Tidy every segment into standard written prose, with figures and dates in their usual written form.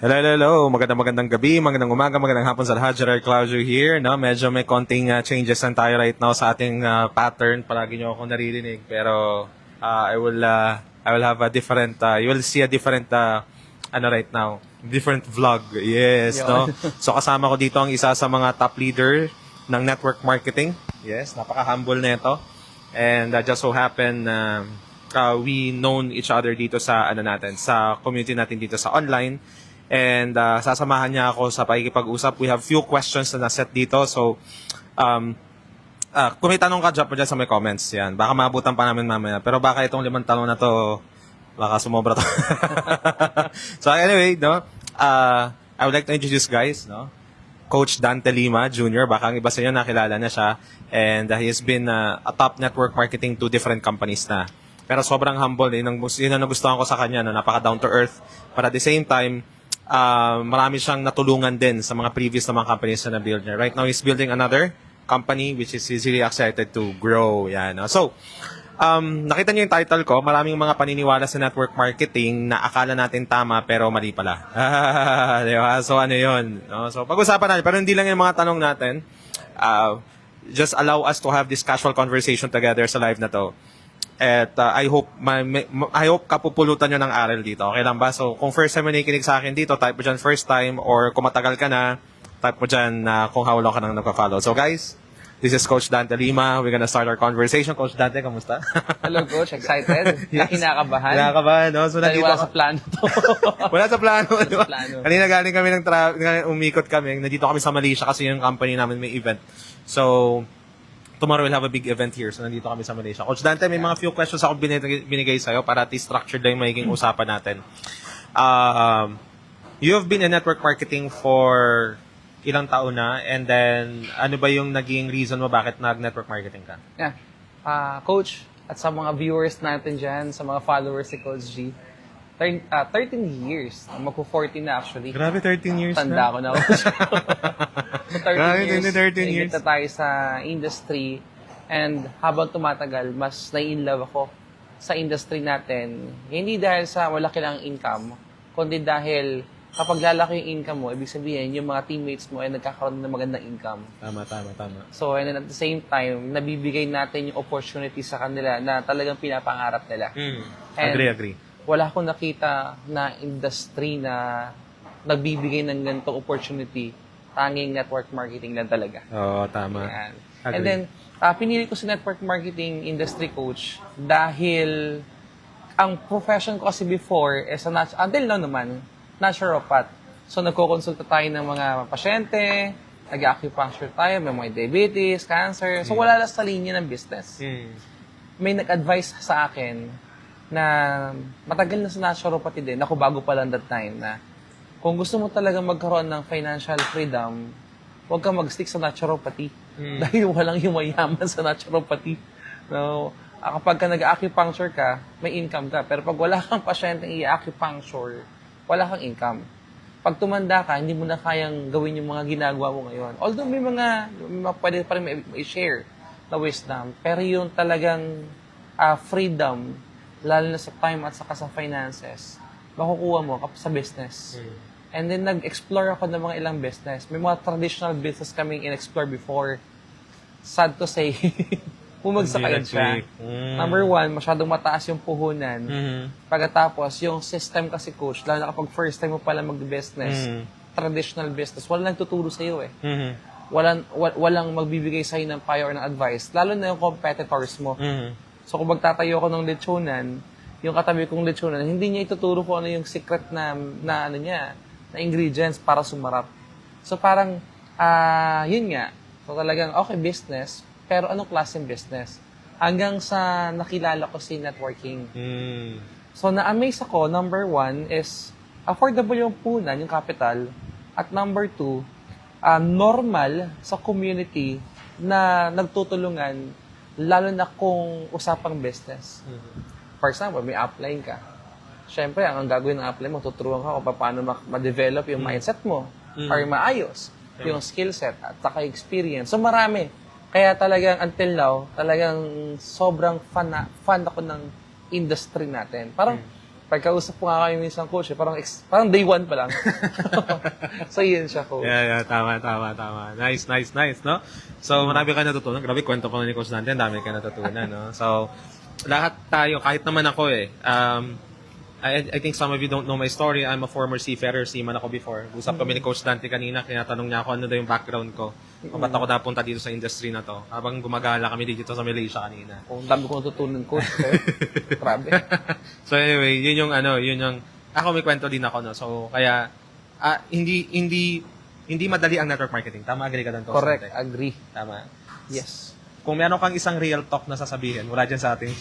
Hello, hello, hello. Magandang gabi, magandang umaga, magandang hapon sa lahat. Gerard Claudio here. No? Medyo may konting changes lang tayo right now sa ating pattern. Palagi nyo ako naririnig. Pero I will have a different, you will see a different, ano right now, different vlog. Yes, no? So kasama ko dito ang isa sa mga top leader ng network marketing. Yes, napaka-humble na ito. And just so happen, we known each other dito sa ano natin, sa community natin dito sa online. And sasamahan niya ako sa pakikipag-usap. We have few questions na naset dito. So, kung may tanong ka, drop mo dyan sa may comments. Yan. Baka maabutan pa namin mamaya. Pero baka itong 5 tanong na to, baka sumobra to. So anyway, no, I would like to introduce guys, no? Coach Dante Lima Jr. Baka ang iba sa inyo nakilala na siya. And he has been a top network marketing to different companies na. Pero sobrang humble. Yun ang nagustuhan ko sa kanya. No? Napaka down to earth. But at the same time, marami siyang natulungan din sa mga previous na mga companies na na-build niya. Right now, he's building another company which is he's really excited to grow. Yan. No? So, nakita niyo yung title ko, maraming mga paniniwala sa network marketing na akala natin tama pero mali pala. Di ba? So ano yun? No? So pag-usapan natin, pero hindi lang yung mga tanong natin. Just allow us to have this casual conversation together sa live na to. At I hope kapupulutan nyo ng aral dito. Okay lang ba? So kung first time mo nakikinig sa akin dito, type mo dyan first time, or kung matagal ka na, type mo dyan kung how long ka nang nagpa-follow. So guys, this is Coach Dante Lima. We're gonna start our conversation. Coach Dante, kamusta? Hello, Coach. Excited? Yes. Kinakabahan? Kinakabahan, no? So, Dahil nandito wala sa plano to. Wala sa plano. Di ba? plano. Kanina galing kami umikot kami. Nandito kami sa Malaysia kasi yung company namin may event. So, tomorrow we'll have a big event here. So, nandito kami sa Malaysia. Coach Dante, may mga few questions ako binigay sa'yo para at least structured lang yung magiging usapan natin. You have been in network marketing for ilang taon na, and then ano ba yung naging reason mo bakit nag-network marketing ka? Yeah. Coach, at sa mga viewers natin dyan, sa mga followers si Coach G, 13 years. Magpo-14 na actually. Grabe, 13 years Tanda ko na, Coach. So, 13 Grabe, years. 13 years. Ingit na tayo sa industry. And habang tumatagal, mas nai-inlove ako sa industry natin. Hindi dahil sa wala kailangang income, kundi dahil kapag lalaki yung income mo, ibig sabihin, yung mga teammates mo ay nagkakaroon ng magandang income. Tama. So, and then at the same time, nabibigay natin yung opportunity sa kanila na talagang pinapangarap nila. And Agree. wala akong nakita na industry na nagbibigay ng ganitong opportunity. Tanging network marketing lang talaga. Oo, tama. Yan. Agree. And then, pinili ko si network marketing industry coach dahil ang profession ko kasi before is until now naman, naturopath. So, nagko-consulta tayo ng mga pasyente, nag-acupuncture tayo, may mga diabetes, cancer. So, wala lang sa linya ng business. May nag-advise sa akin na matagal na sa naturopathy din, ako bago pa lang that time, na kung gusto mo talaga magkaroon ng financial freedom, huwag kang mag-stick sa naturopathy. Dahil walang yumayaman sa naturopathy. No? Kapag ka nag-acupuncture ka, may income ka. Pero pag wala kang pasyenteng i-acupuncture, wala kang income. Pag tumanda ka, hindi mo na kayang gawin yung mga ginagawa mo ngayon. Although may mga pwede pa rin i-share na wisdom, pero yung talagang freedom, lalo na sa time at saka sa finances, makukuha mo sa business. And then nag-explore ako ng mga ilang business. May mga traditional business kaming in-explore before. Sad to say, bumagsak agad siya. Number one, masyadong mataas yung puhunan. Pagkatapos, yung system kasi coach, lalo na kapag first time mo pala mag-business, traditional business, walang nagtuturo sa'yo eh. Walang magbibigay sa'yo ng payo or ng advice, lalo na yung competitors mo. So kung magtatayo ako ng lechonan, yung katabi kong lechonan, hindi niya ituturo ko ano yung secret na ingredients para sumarap. So parang, yun nga. So talagang, okay, business, pero anong klaseng business? Hanggang sa nakilala ko si networking. So, na-amaze ako, number one is, affordable yung punan, yung capital. At number two, normal sa community na nagtutulungan, lalo na kung usapang business. For example, may upline ka. Siyempre, ang gagawin ng upline mo, tuturuan ka kung paano ma-develop yung mindset mo or maayos yung skill set at saka experience. So, marami. Kaya talagang until now, talagang sobrang fan ako ng industry natin. Parang Pagkausap po nga kayo minsan, coach, parang, parang day one pa lang. So, yun siya, coach. Yeah, tama. Nice, no? So, marami ka natutunan. Grabe, kwento ko na ni Coach Dante, ang dami ka natutunan, no? So, lahat tayo, kahit naman ako I think some of you don't know my story. I'm a former seafarer, seaman ako before. Usap kami ni Coach Dante kanina, tinatanong niya ako ano daw yung background ko. Kung ba't ako napunta dito sa industry na to. Habang gumagala kami dito sa Malaysia kanina. Ang dami ko natutunan, coach. Grabe. So anyway, yun yung ako may kwento din ako, no. So kaya hindi madali ang network marketing. Tama, agree ka doon, Coach Correct. Dante? Agree. Tama. Yes. Kung meron kang isang real talk na sasabihin, wala dyan sa ating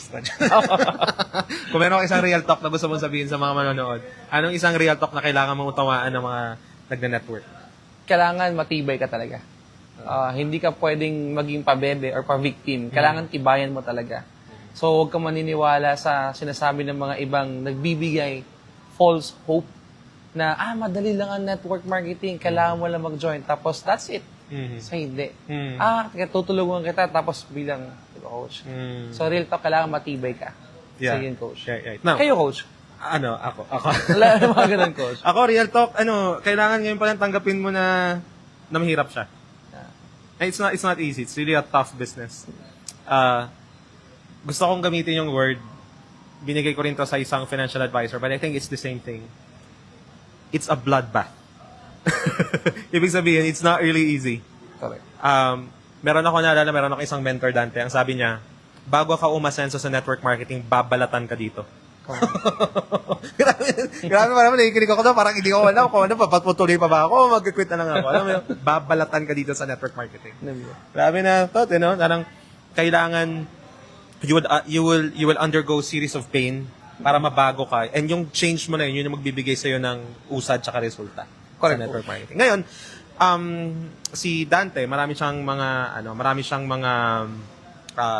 kung meron kang isang real talk na gusto mong sabihin sa mga manonood, anong isang real talk na kailangan mong utawaan ng mga nagne-network? Kailangan matibay ka talaga. Hindi ka pwedeng maging pabebe or pa-victim. Kailangan tibayan mo talaga. So, huwag ka maniniwala sa sinasabi ng mga ibang nagbibigay false hope na, madali lang ang network marketing, kailangan mo lang mag-join. Tapos, that's it. So, hindi. Kaya tutulungan kita, tapos bilang coach. So, real talk, kailangan matibay ka. Yeah. So, yun, coach. Right. Now, Kayo, coach. ako. Wala na mga ganun, coach. Ako, real talk, kailangan ngayon pa lang tanggapin mo na mahirap siya. It's not easy. It's really a tough business. Gusto kong gamitin yung word, binigay ko rin to sa isang financial advisor, but I think it's the same thing. It's a bloodbath. Ibig sabihin, it's not really easy. Correct. Meron ako isang mentor, Dante. Ang sabi niya, bago ka umasenso sa network marketing, babalatan ka dito. Grabe parang nakikinig ako doon. Parang hindi ko alam kung papatuloy pa ba ako, mag-quit na lang ako. Alam mo yun, babalatan ka dito sa network marketing. Grabe na thought, Parang kailangan, you will undergo series of pain para mabago ka. And yung change mo na yun yung magbibigay sa'yo ng usad tsaka resulta. Sa network marketing. Ngayon, si Dante, marami siyang mga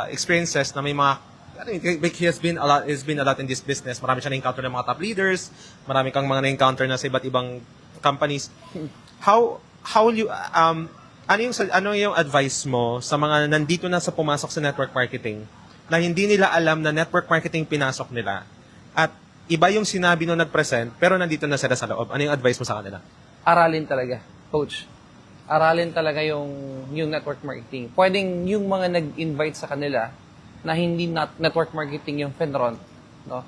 experiences na may mga he has been a lot in this business. Marami siyang na-encounter ng mga top leaders, marami kang mga na-encounter na sa iba't ibang companies. How you ano yung advice mo sa mga nandito na sa pumasok sa network marketing na hindi nila alam na network marketing pinasok nila at iba yung sinabi nung nag-present pero nandito na sila sa loob. Ano yung advice mo sa kanila? Aralin talaga, coach. Aralin talaga yung network marketing. Pwedeng yung mga nag-invite sa kanila na hindi network marketing yung Fenron, no?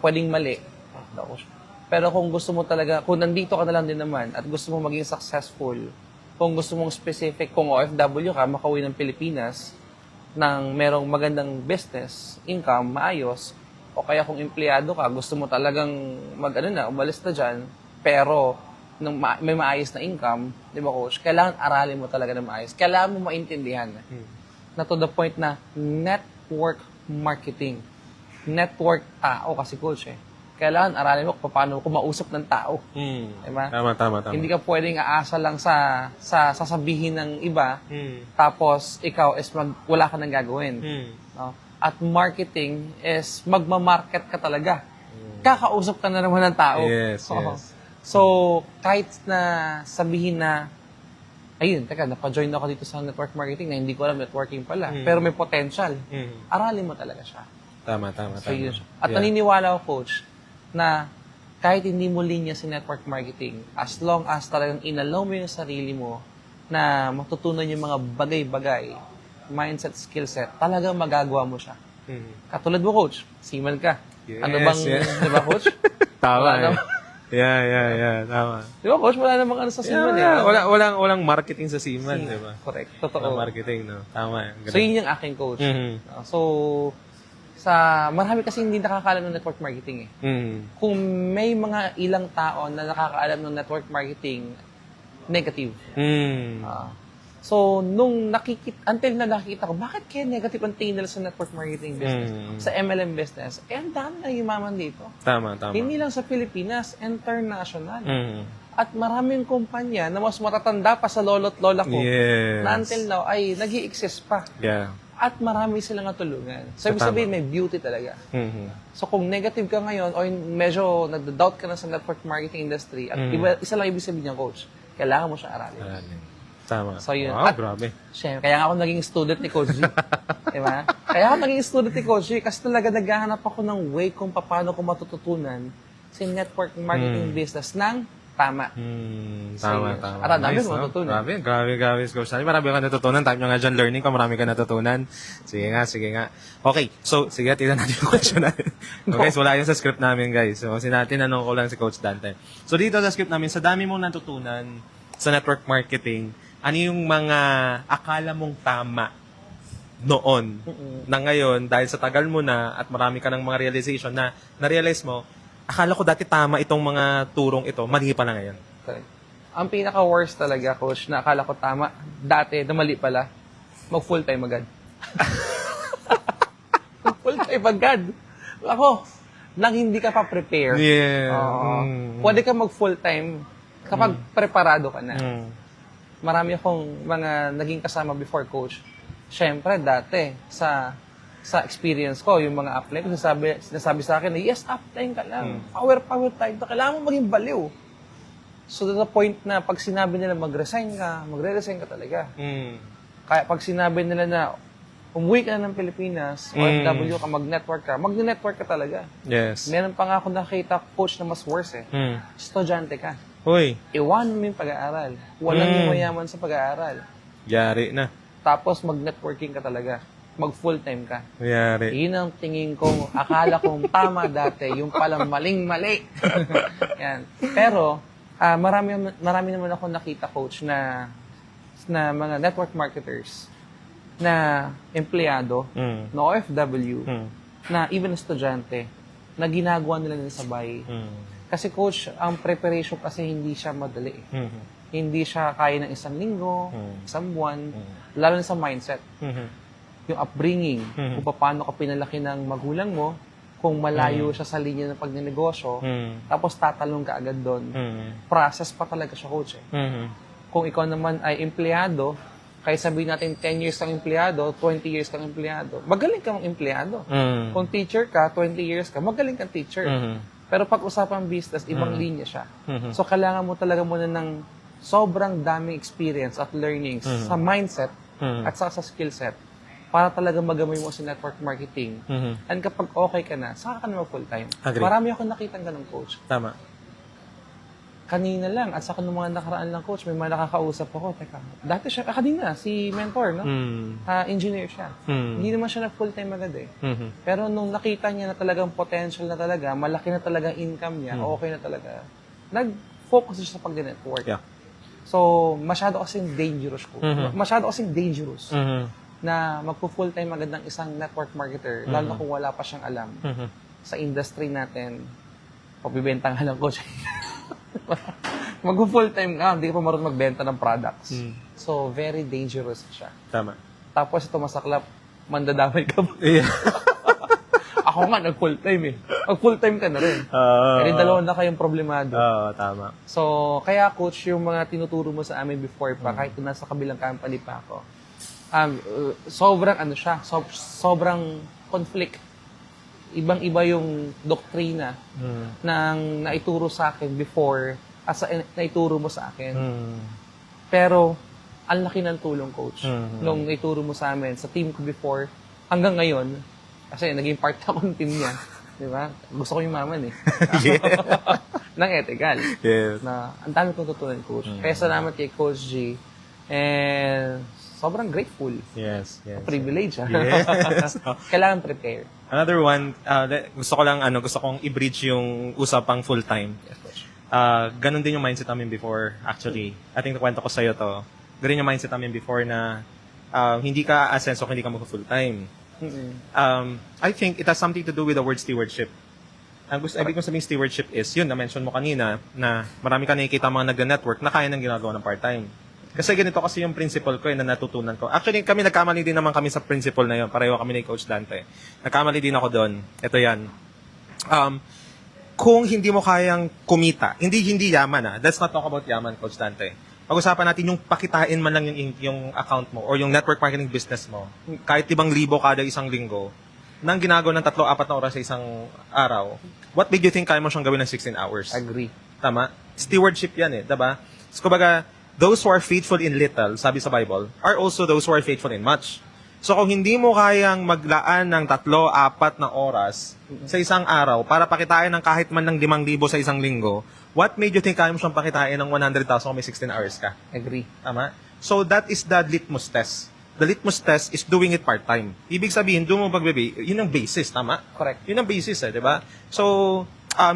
Pwedeng mali. Pero kung gusto mo talaga, kung nandito ka na lang din naman at gusto mo maging successful, kung gusto mong specific, kung OFW ka, makauwi ng Pilipinas, ng merong magandang business, income, maayos, o kaya kung empleyado ka, gusto mo talagang umalis na dyan, pero may maayos na income, di ba, coach? Kailangan aralin mo talaga na maayos. Kailangan mo maintindihan na to the point na network marketing. Network tao kasi, coach, Kailangan aralin mo kung paano kumausap ng tao. Diba? Tama. Hindi ka pwedeng aasa lang sa sasabihin ng iba, tapos ikaw is wala ka nang gagawin. No? At marketing is magmamarket ka talaga. Kakausap ka na naman ng tao. Yes. So, kahit na sabihin na, ayun, napa-join ako dito sa network marketing na hindi ko alam networking pala, pero may potential. Aralin mo talaga siya. Tama. So, yun siya. At naniniwala ako, coach, na kahit hindi mo linya sa network marketing, as long as talagang inalaw mo yung sarili mo na matutunan yung mga bagay-bagay, mindset, skill set, talagang magagawa mo siya. Katulad mo, coach, seaman ka. Yes, Ano bang, di ba, coach? Tama. Yeah, tama. Di ba, coach? Wala namang ano sa seaman. Walang marketing sa seaman, di ba? Correct. Totoo. Walang marketing, no? Tama. So, yun yung aking coach. So, marami kasi hindi nakakaalam ng network marketing Kung may mga ilang tao na nakakaalam ng network marketing, negative. So, until na nakikita ko, bakit kaya negative ang tingin nila sa network marketing business? Sa MLM business, ang dami na yumaman dito. Tama. Hindi lang sa Pilipinas, international. At maraming kumpanya na mas matatanda pa sa lolo't lola ko na until now ay nag-i-exist pa. Yeah. At marami silang natulungan. So, ibig sabihin, may beauty talaga. So, kung negative ka ngayon o medyo nag-doubt ka na sa network marketing industry, at isa lang ibig sabihin niya, coach, kailangan mo siya aralin. Tama. So, yun. Wow, At- grabe. Siyempre, kaya nga ako naging student ni Coach G. Diba? Kaya ako naging student ni Coach G kasi talaga naghahanap ako ng way kung paano ko matututunan si network marketing business ng tama. Tama, Sige. tama. At ang dami ko no? natutunan. Grabe, Coach Danny. Marami ka natutunan. Type nyo nga dyan, learning ko. Marami ka natutunan. Sige nga. Okay, so, sige, tignan natin yung question natin. Okay, so wala yun sa script namin, guys. So, tinanong ko lang si Coach Dante. So, dito sa script namin, sa dami mong natutunan sa network marketing, ano yung mga akala mong tama noon na ngayon, dahil sa tagal mo na at marami ka ng mga realization na na-realize mo, akala ko dati tama itong mga turong ito, mali pala ngayon. Correct. Ang pinaka-worst talaga, Coach, na akala ko tama, dati, na mali pala, mag-full-time agad. Full-time agad. Ako, nang hindi ka pa prepare. Yeah. Oo. Pwede ka mag-full-time kapag preparado ka na. Marami akong mga naging kasama before, Coach. Siyempre, dati, sa experience ko, yung mga apply ko, sinasabi sa akin na, yes, uptime ka lang. Power time. Kailangan mo maging baliw. So, to the point na pag sinabi nila mag-resign ka, magre-resign ka talaga. Kaya pag sinabi nila na umuwi ka na ng Pilipinas, OFW ka, mag-network ka talaga. Yes. Meron pa nga ako nakita, Coach, na mas worse Estudyante ka. Uy, Iwan mo yung pag-aaral. Walang mayaman sa pag-aaral. yari na. Tapos mag-networking ka talaga. Mag-full-time ka. Yari. Yun ang tingin kong, akala kong tama dati, yung palang maling-mali. Yan. Pero, marami naman ako nakita, Coach, na mga network marketers, na empleyado, na OFW, na even estudyante, na ginagawa nila ng sabay. Kasi, Coach, ang preparation kasi hindi siya madali. Hindi siya kaya ng isang linggo, isang buwan, lalo na sa mindset. Yung upbringing, kung paano ka pinalaki ng magulang mo, kung malayo siya sa linya ng pagnenegosyo, tapos tatalong ka agad doon. Process pa talaga siya, Coach. Kung ikaw naman ay empleyado, kaya sabihin natin 10 years kang empleyado, 20 years kang empleyado, magaling kang empleyado. Kung teacher ka, 20 years ka, magaling kang teacher. Pero pag usapang business, ibang linya siya. So, kailangan mo talaga muna ng sobrang daming experience at learnings sa mindset at sa skill set para talaga magamay mo sa network marketing. And kapag okay ka na, saka ka na full-time. Agree. Marami akong nakitang ganun, Coach. Tama. Kanina lang, at saka nung mga nakaraan lang, Coach, may mga nakakausap ako. Teka, dati siya, kanina, si mentor, no? Engineer siya. Hindi naman siya na full-time agad eh. Pero nung nakita niya na talagang potential na talaga, malaki na talagang income niya, okay na talaga, nag-focus siya sa pag-network. Yeah. So, masyado kasing dangerous ko. Masyado kasing dangerous na magpo-full-time agad ng isang network marketer, lalo na kung wala pa siyang alam sa industry natin. Pagbibenta nga lang, Coach. Mag-full-time ka, hindi ka pa marunong magbenta ng products. So, very dangerous siya. Tama. Tapos ito masaklap, mandadamay ka ba? Yeah. Ako nga, nag-full-time eh. Mag-full-time ka na rin. Kasi dalawa na kayong problemado. Tama. So, kaya Coach, yung mga tinuturo mo sa amin before pa, kahit kung nasa kabilang company pa ako, sobrang sobrang conflict. Ibang-iba yung doktrina ng naituro sa akin before as naituro mo sa akin. Pero, ang laki ng tulong, Coach. Nung naituro mo sa amin, sa team ko before, hanggang ngayon, kasi naging part ako ng team niya. Di ba? Gusto ko yung maman eh. Nang ethical. Yes. Na, ang dami kong tutunan, Coach. Kaya salamat kay Coach G. And sobrang grateful. Yes. Privilege, ha? Yes. Kailangan prepare. Another one, gusto kong i-bridge yung usapang full-time. Yes, Coach. Ganon din yung mindset namin before, actually. I think nakwento ko sa'yo to. Ganon yung mindset namin before na hindi ka asenso kung hindi ka mag-full-time. I think it has something to do with the word stewardship. Ibig kong sabihin stewardship is, yun, na-mention mo kanina, na marami ka nakikita mga nag-network na kaya nang ginagawa ng part-time. Kasi ganito kasi yung principle ko, na natutunan ko. Actually, kami nagkamali din naman kami sa principle na yun. Pareho kami ni Coach Dante. Nagkamali din ako doon. Ito yan. Kung hindi mo kayang kumita, hindi yaman let's not talk about yaman, Coach Dante. Pag-usapan natin yung pakitain man lang yung account mo or yung network marketing business mo. Kahit 5,000 kada isang linggo, nang ginagawa ng 3-4 na oras sa isang araw, what made you think kaya mo siyang gawin ng 16 hours? Agree. Tama? Stewardship yan eh, diba? So, kumbaga, those who are faithful in little, sabi sa Bible, are also those who are faithful in much. So kung hindi mo kayang maglaan ng 3-4 na oras sa isang araw para pakitain ng kahit man ng 5,000 sa isang linggo, what made you think kaya mo siyang pakitain ng 100,000 kung may 16 hours ka? Agree. Tama? So that is the litmus test. The litmus test is doing it part-time. Ibig sabihin, doon mo yun ang basis, tama? Correct. Yun ang basis, di ba? So,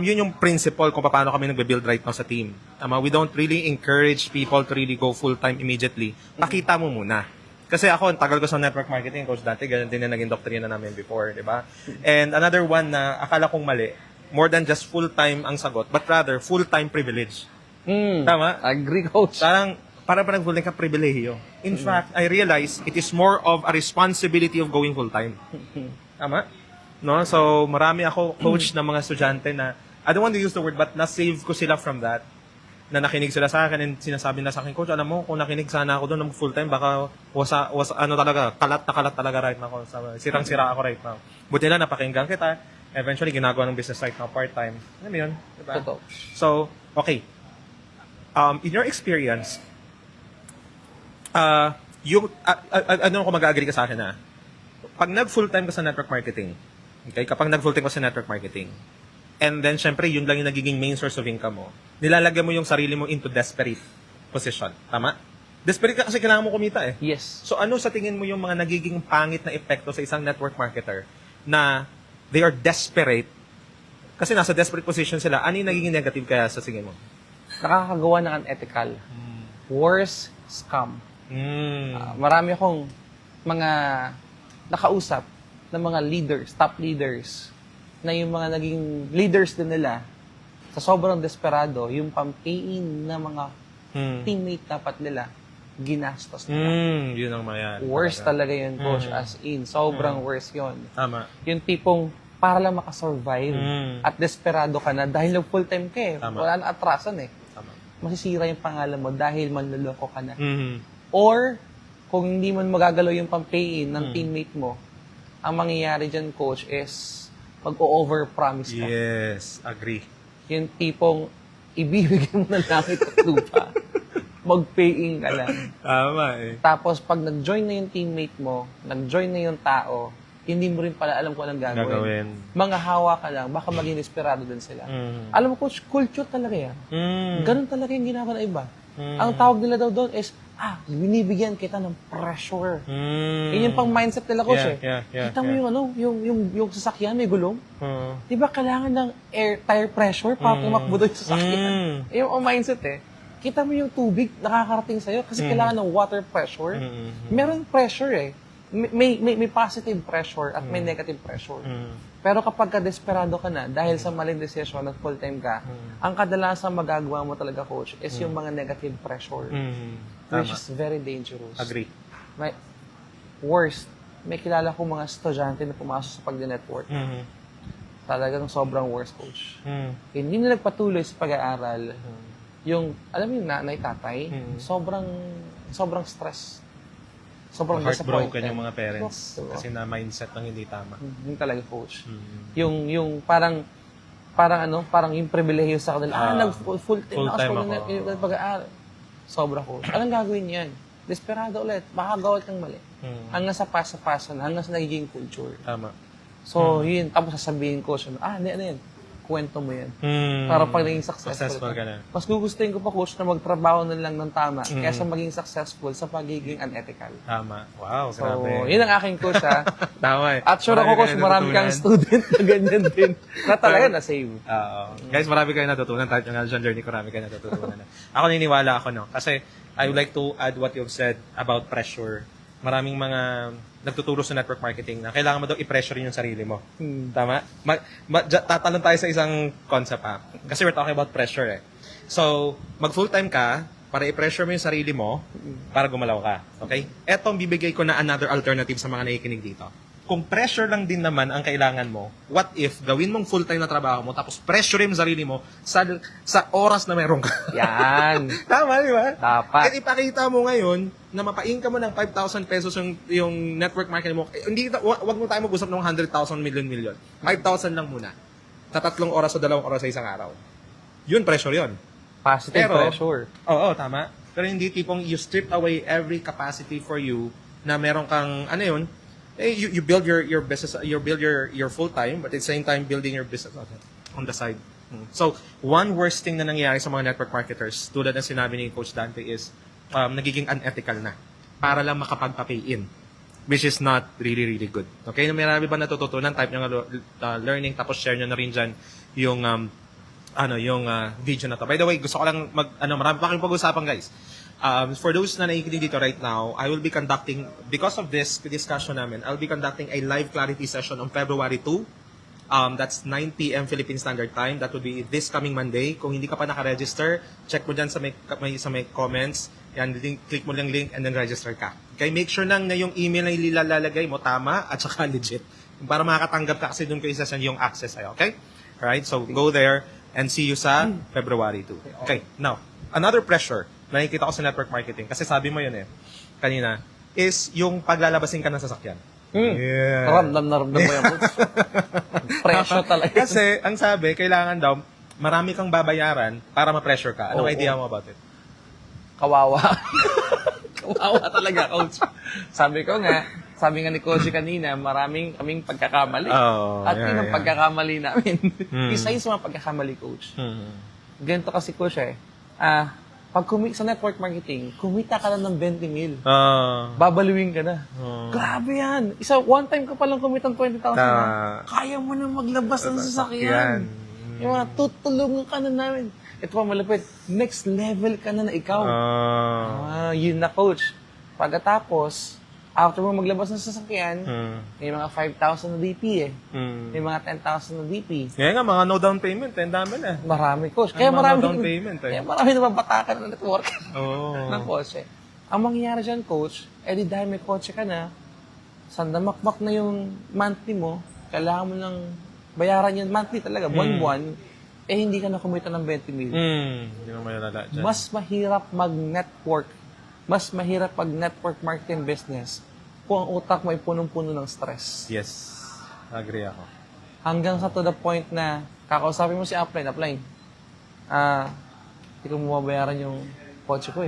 yun yung principle kung paano kami nagbe-build right now sa team. Tama? We don't really encourage people to really go full-time immediately. Pakita mo muna. Kasi ako, ang tagal ko sa network marketing, coach, dati, ganyan din na naging doktrina namin before, di ba? And another one na akala kong mali, more than just full-time ang sagot, but rather full-time privilege. Tama? Agree, coach. Para nag-full-time ka, pribilehiyo. In fact, I realize it is more of a responsibility of going full-time. Tama? No? So, marami ako coach ng mga estudyante na, I don't want to use the word, but na-save ko sila from that. Na nakinig sila sa akin and sinasabi na sa akin, coach, alam mo, kung nakinig sana ako doon ng full-time, baka kalat talaga right now ako. Sirang-sira ako right now. Buti na napakinggan kita. Eventually, ginagawa ng business right now part-time. Alam mo yun? Diba? Totoo. So, okay. In your experience, ano kung mag-agree ka sa akin na, pag nag-full-time ka sa network marketing, okay, kapag nag-full-time ka sa network marketing, and then, syempre, yun lang yung nagiging main source of income mo, nilalagyan mo yung sarili mo into desperate position. Tama? Desperate ka kasi kailangan mo kumita eh. Yes. So, ano sa tingin mo yung mga nagiging pangit na epekto sa isang network marketer na they are desperate kasi nasa desperate position sila, ano yung nagiging negative kaya sa tingin mo? Nakakagawa ng unethical. Worse, scam. Marami akong mga nakausap ng mga leaders, top leaders, na yung mga naging leaders din nila, sa sobrang desperado, yung pampiin na mga teammate dapat nila, ginastos nila. Yun ang mayan. Worse talaga yun, coach, as in. Sobrang worse yun. Tama. Yung tipong, para lang makasurvive at desperado ka na dahil nag-full-time ka eh. Tama. Wala na atrasan eh. Tama. Masisira yung pangalan mo dahil manloloko ka na. Or, kung hindi mo magagalaw yung pampiin ng teammate mo, ang mangyayari dyan, coach, is mag-o-overpromise ka. Yes, agree. Yung tipong, ibibigay mo ng langit at lupa. Mag-paying ka lang. Tama eh. Tapos, pag nag-join na yung teammate mo, nag-join na yung tao, hindi mo rin pala alam kung anong gagawin. Mga hawa ka lang, baka maging desperado din sila. Alam mo, coach, culture talaga yan. Ganun talaga yung ginagawa ng iba. Ang tawag nila daw doon is, binibigyan kita ng pressure. Yun yung pang mindset nila, coach Kita mo yung yung sasakyan, may gulong. Di ba kailangan ng tire pressure para pumakbo doon yung sasakyan? Yung ang mindset Kita mo yung tubig nakakarating sa'yo kasi kailangan ng water pressure. Meron pressure may positive pressure at may negative pressure. Pero kapag ka-desperado ka na dahil sa maling decision at full-time ka, ang kadalasan magagawa mo talaga, coach, is yung mga negative pressure. Which is very dangerous. Agree. Worst, may kilala ko mga estudyante na pumasok sa pag-network. Talagang sobrang worst, coach. Hindi na nagpatuloy sa pag-aaral. Yung, alam mo yung nanay, tatay, sobrang stress. Sobrang heartbroken yung mga parents Diba? kasi na mindset ng hindi tama. Yung talaga, coach. Yung parang yung pribilehiyo sa kanila. Nag-full-time ako sa pag-aaral. Sobra, coach. Anong gagawin yan? Desperado ulit. Makagawa kang mali. Hanggang sa pasa-pasa na, hanggang sa nagiging culture. Tama. So, yun. Tapos sasabihin ko siya, ano yan? Kwento mo yan. Para pag naging successful ka na. Mas gugustuhin ko pa, coach, na magtrabaho na lang ng tama kaysa maging successful sa pagiging unethical. Tama. Wow, So, grabe. yun ang aking coach, ha. Tama eh. At sure ako, coach, marami kang student na ganyan din. Na talaga na-save. Oo. Guys, marami kayo natutunan. Kahit yung Aljon journey ko, marami kayo natutunan. Ako niniwala ako, no? Kasi I would like to add what you've said about pressure. Maraming mga nagtuturo sa network marketing na kailangan mo daw i-pressure yung sarili mo. Tama? Tatalon tayo sa isang concept kasi we're talking about pressure So, mag full-time ka para i-pressure mo yung sarili mo para gumalaw ka. Okay? Etong bibigay ko na another alternative sa mga nakikinig dito. Kung pressure lang din naman ang kailangan mo, what if gawin mong full-time na trabaho mo tapos pressure yung sarili mo sa oras na meron ka? Yan. Tama, di ba? Dapat. At ipakita mo ngayon na mapaingka mo ng 5,000 pesos yung network marketing mo. Wag mo tayo mag-usap ng 100,000 million. 5,000 lang muna. Sa 3 oras o 2 oras sa isang araw. Yun, pressure yun. Positive pressure. Oo, tama. pero hindi tipong you strip away every capacity for you na meron kang, ano yun, you build your business, you build your full time, but at the same time building your business on the side. So, one worst thing na nangyayari sa mga network marketers, tulad ng sinabi ni Coach Dante, is nagiging unethical na para lang makapagpa-pay in, which is not really, really good. Okay? Marami ba natututunan? Type nyo nga learning, tapos share nyo na rin dyan yung video na to. By the way, gusto ko lang marami pa kayong pag-usapan, guys. For those na nakikinig dito right now, I will be conducting, because of this discussion namin, I'll be conducting a live clarity session on February 2. That's 9 p.m. Philippine Standard Time. That will be this coming Monday. Kung hindi ka pa naka-register, check mo dyan sa may comments. Yan, click mo lang link and then register ka. Okay, make sure lang na yung email na ililalagay mo tama at saka legit. Para makakatanggap ka kasi doon ko isa yung access sa'yo. Okay? Alright, so go there and see you sa February 2. Okay, now, another pressure na nakikita ko sa network marketing, kasi sabi mo yun kanina, is yung paglalabasin ka ng sasakyan. Yeah. Ramdam na ramdam mo yan. Pressure talaga. Kasi, ang sabi, kailangan daw, marami kang babayaran para ma-pressure ka. Anong idea mo about it? Kawawa. Kawawa talaga, Coach. Sabi nga ni Coach kanina, maraming kaming pagkakamali. At yun ang pagkakamali namin. Isa yun sa mga pagkakamali, Coach. Ganito kasi, Coach pag sa network marketing, kumita ka lang ng 20 mil. Babaliwin ka na. Grabe yan. One time ka palang kumita ng 20,000 na. Kaya mo na maglabas ng sasakyan. Yung mga tutulungan ka na namin. Ito pa malapit. Next level ka na ikaw. Yun na, Coach. Pagkatapos, after mo maglabas ng sasakyan, may mga 5,000 na DP May mga 10,000 na DP. Kaya nga, mga no down payment, ang dami na. Marami, Coach. Kaya marami down payment. Kaya marami na mabatakan ng network ng kotse. Ang mangyayari dyan, Coach, di dahil may kotse ka na, sandamakmak na yung monthly mo, kailangan mo nang bayaran yun monthly talaga, buwan-buwan, hindi ka na kumita ng 20 mil. Hindi mo malala dyan. Mas mahirap mag-network, mas mahirap pag-network marketing business kung ang utak mo ay punong-puno ng stress. Yes. Agree ako. Hanggang sa to the point na kakausapin mo si upline, hindi ko mababayaran yung kotse ko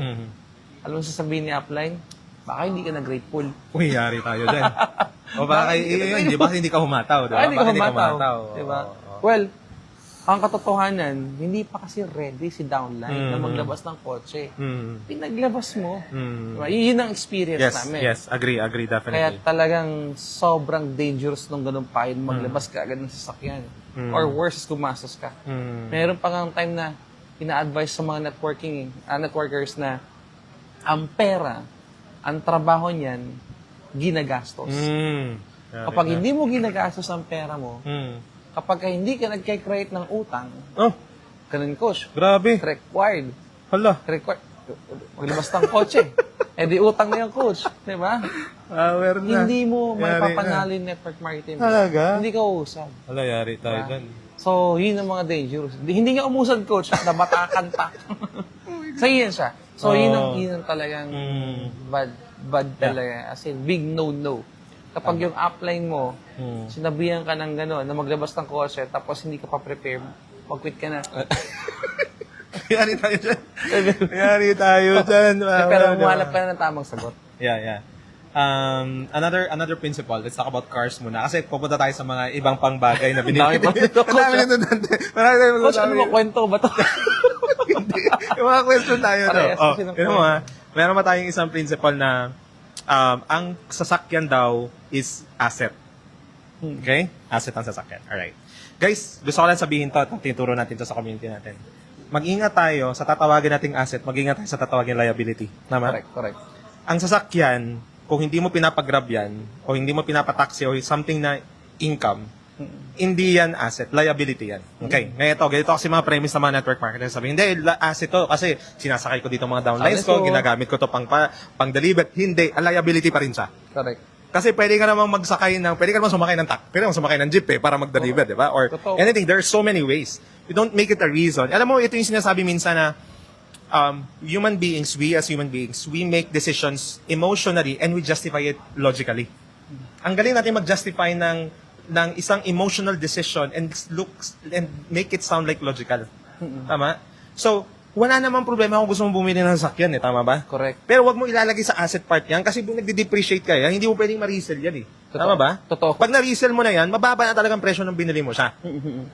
Alam mo sasabihin ni upline, baka hindi ka na grateful. Uy, yari tayo dyan. O baka, hindi ka humataw, diba? Baka hindi ka humataw. Diba? Diba? Well, ang katotohanan, hindi pa kasi ready si downline na maglabas ng kotse. Pinaglabas mo. Diba? Yun ang experience namin. Yes, agree, definitely. Kaya talagang sobrang dangerous nung ganun pa yun, maglabas ka agad ng sasakyan. Or worse, gumastos ka. Meron pa nga time na ina-advise sa mga networkers na ang pera, ang trabaho niyan, ginagastos. Kapag hindi mo ginagastos ang pera mo, kapag hindi ka nagkikreate ng utang, ganun, Coach. Grabe. Required. Hala. Maglabas ng kotse. Di utang na yung, Coach. Diba? Hindi mo maipapanalo yung network marketing. Talaga? Hindi ka uusad. Hala, yari tayo dyan. So, yun ang mga dangerous. Hindi nga umusad, Coach. Nabatakan pa. So, yun siya. So, yun ang talagang bad talaga. As in, big no-no. Kapag yung upline mo, sinabihan ka ng gano'n, na maglabas ng kotse, tapos hindi ka pa prepare, mag-quit ka na. Yari tayo dyan. Pero umuhalap ka na ng tamang sagot. Yeah. Another principle, let's talk about cars muna. Kasi pupunta tayo sa mga ibang pangbagay na binibili. Coach, ano ba kwento ba ito? Yung mga question tayo. Meron ba tayong isang principle na ang sasakyan daw is asset. Okay? Asset ang sasakyan. Alright. Guys, gusto ko lang sabihin to at tinuturo natin to sa community natin. Mag-ingat tayo sa tatawagin nating asset, mag-ingat tayo sa tatawagin liability. Tama? Correct. Ang sasakyan, kung hindi mo pinapagrab yan, o hindi mo pinapataksi, o something na income, hindi yan asset, liability yan. Okay, ngayon ganito kasi mga premise ng mga network marketers. Sabi, hindi, asset to kasi sinasakay ko dito mga downlines ko, ginagamit ko to pang-deliver. Hindi, liability pa rin siya. Correct. Kasi pwede ka namang sumakay ng truck, pwede ka namang sumakay ng jeep para mag-deliver, di ba? Or anything, there are so many ways. You don't make it a reason. Alam mo, ito yung sinasabi minsan na human beings, we as human beings, we make decisions emotionally and we justify it logically. Ang galing natin mag-justify ng isang emotional decision and make it sound like logical. Tama? So, wala namang problema kung gusto mong bumili ng sasakyan tama ba? Correct. Pero wag mo ilalagay sa asset part yan kasi kung nagde-depreciate ka yan, hindi mo pwedeng ma-resell yan Tama ba? Totoo. Pag na-resell mo na yan, mababa na talagang presyo ng binili mo siya.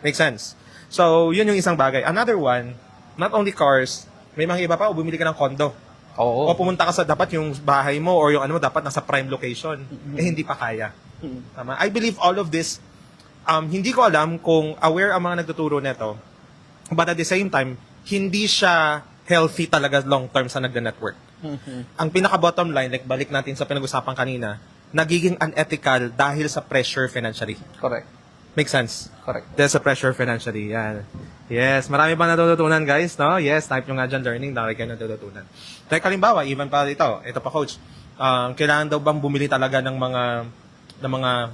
Make sense? So, yun yung isang bagay. Another one, not only cars, may mga iba pa, o bumili ka ng condo. Oo. O pumunta ka sa dapat yung bahay mo or yung ano mo dapat nasa prime location. Hindi pa kaya. Tama? I believe all of this, hindi ko alam kung aware ang mga nagtuturo nito, but at the same time, hindi siya healthy talaga long term sa nagda-network. Ang pinaka-bottom line, like balik natin sa pinag-usapan kanina, nagiging unethical dahil sa pressure financially. Correct. Make sense? Correct. Dahil sa pressure financially. Yan. Yes, marami pa natututunan guys, no? Yes, type nyo nga dyan learning, dahil kayo natututunan. Like halimbawa, even pa ito pa coach, kailangan daw bang bumili talaga ng mga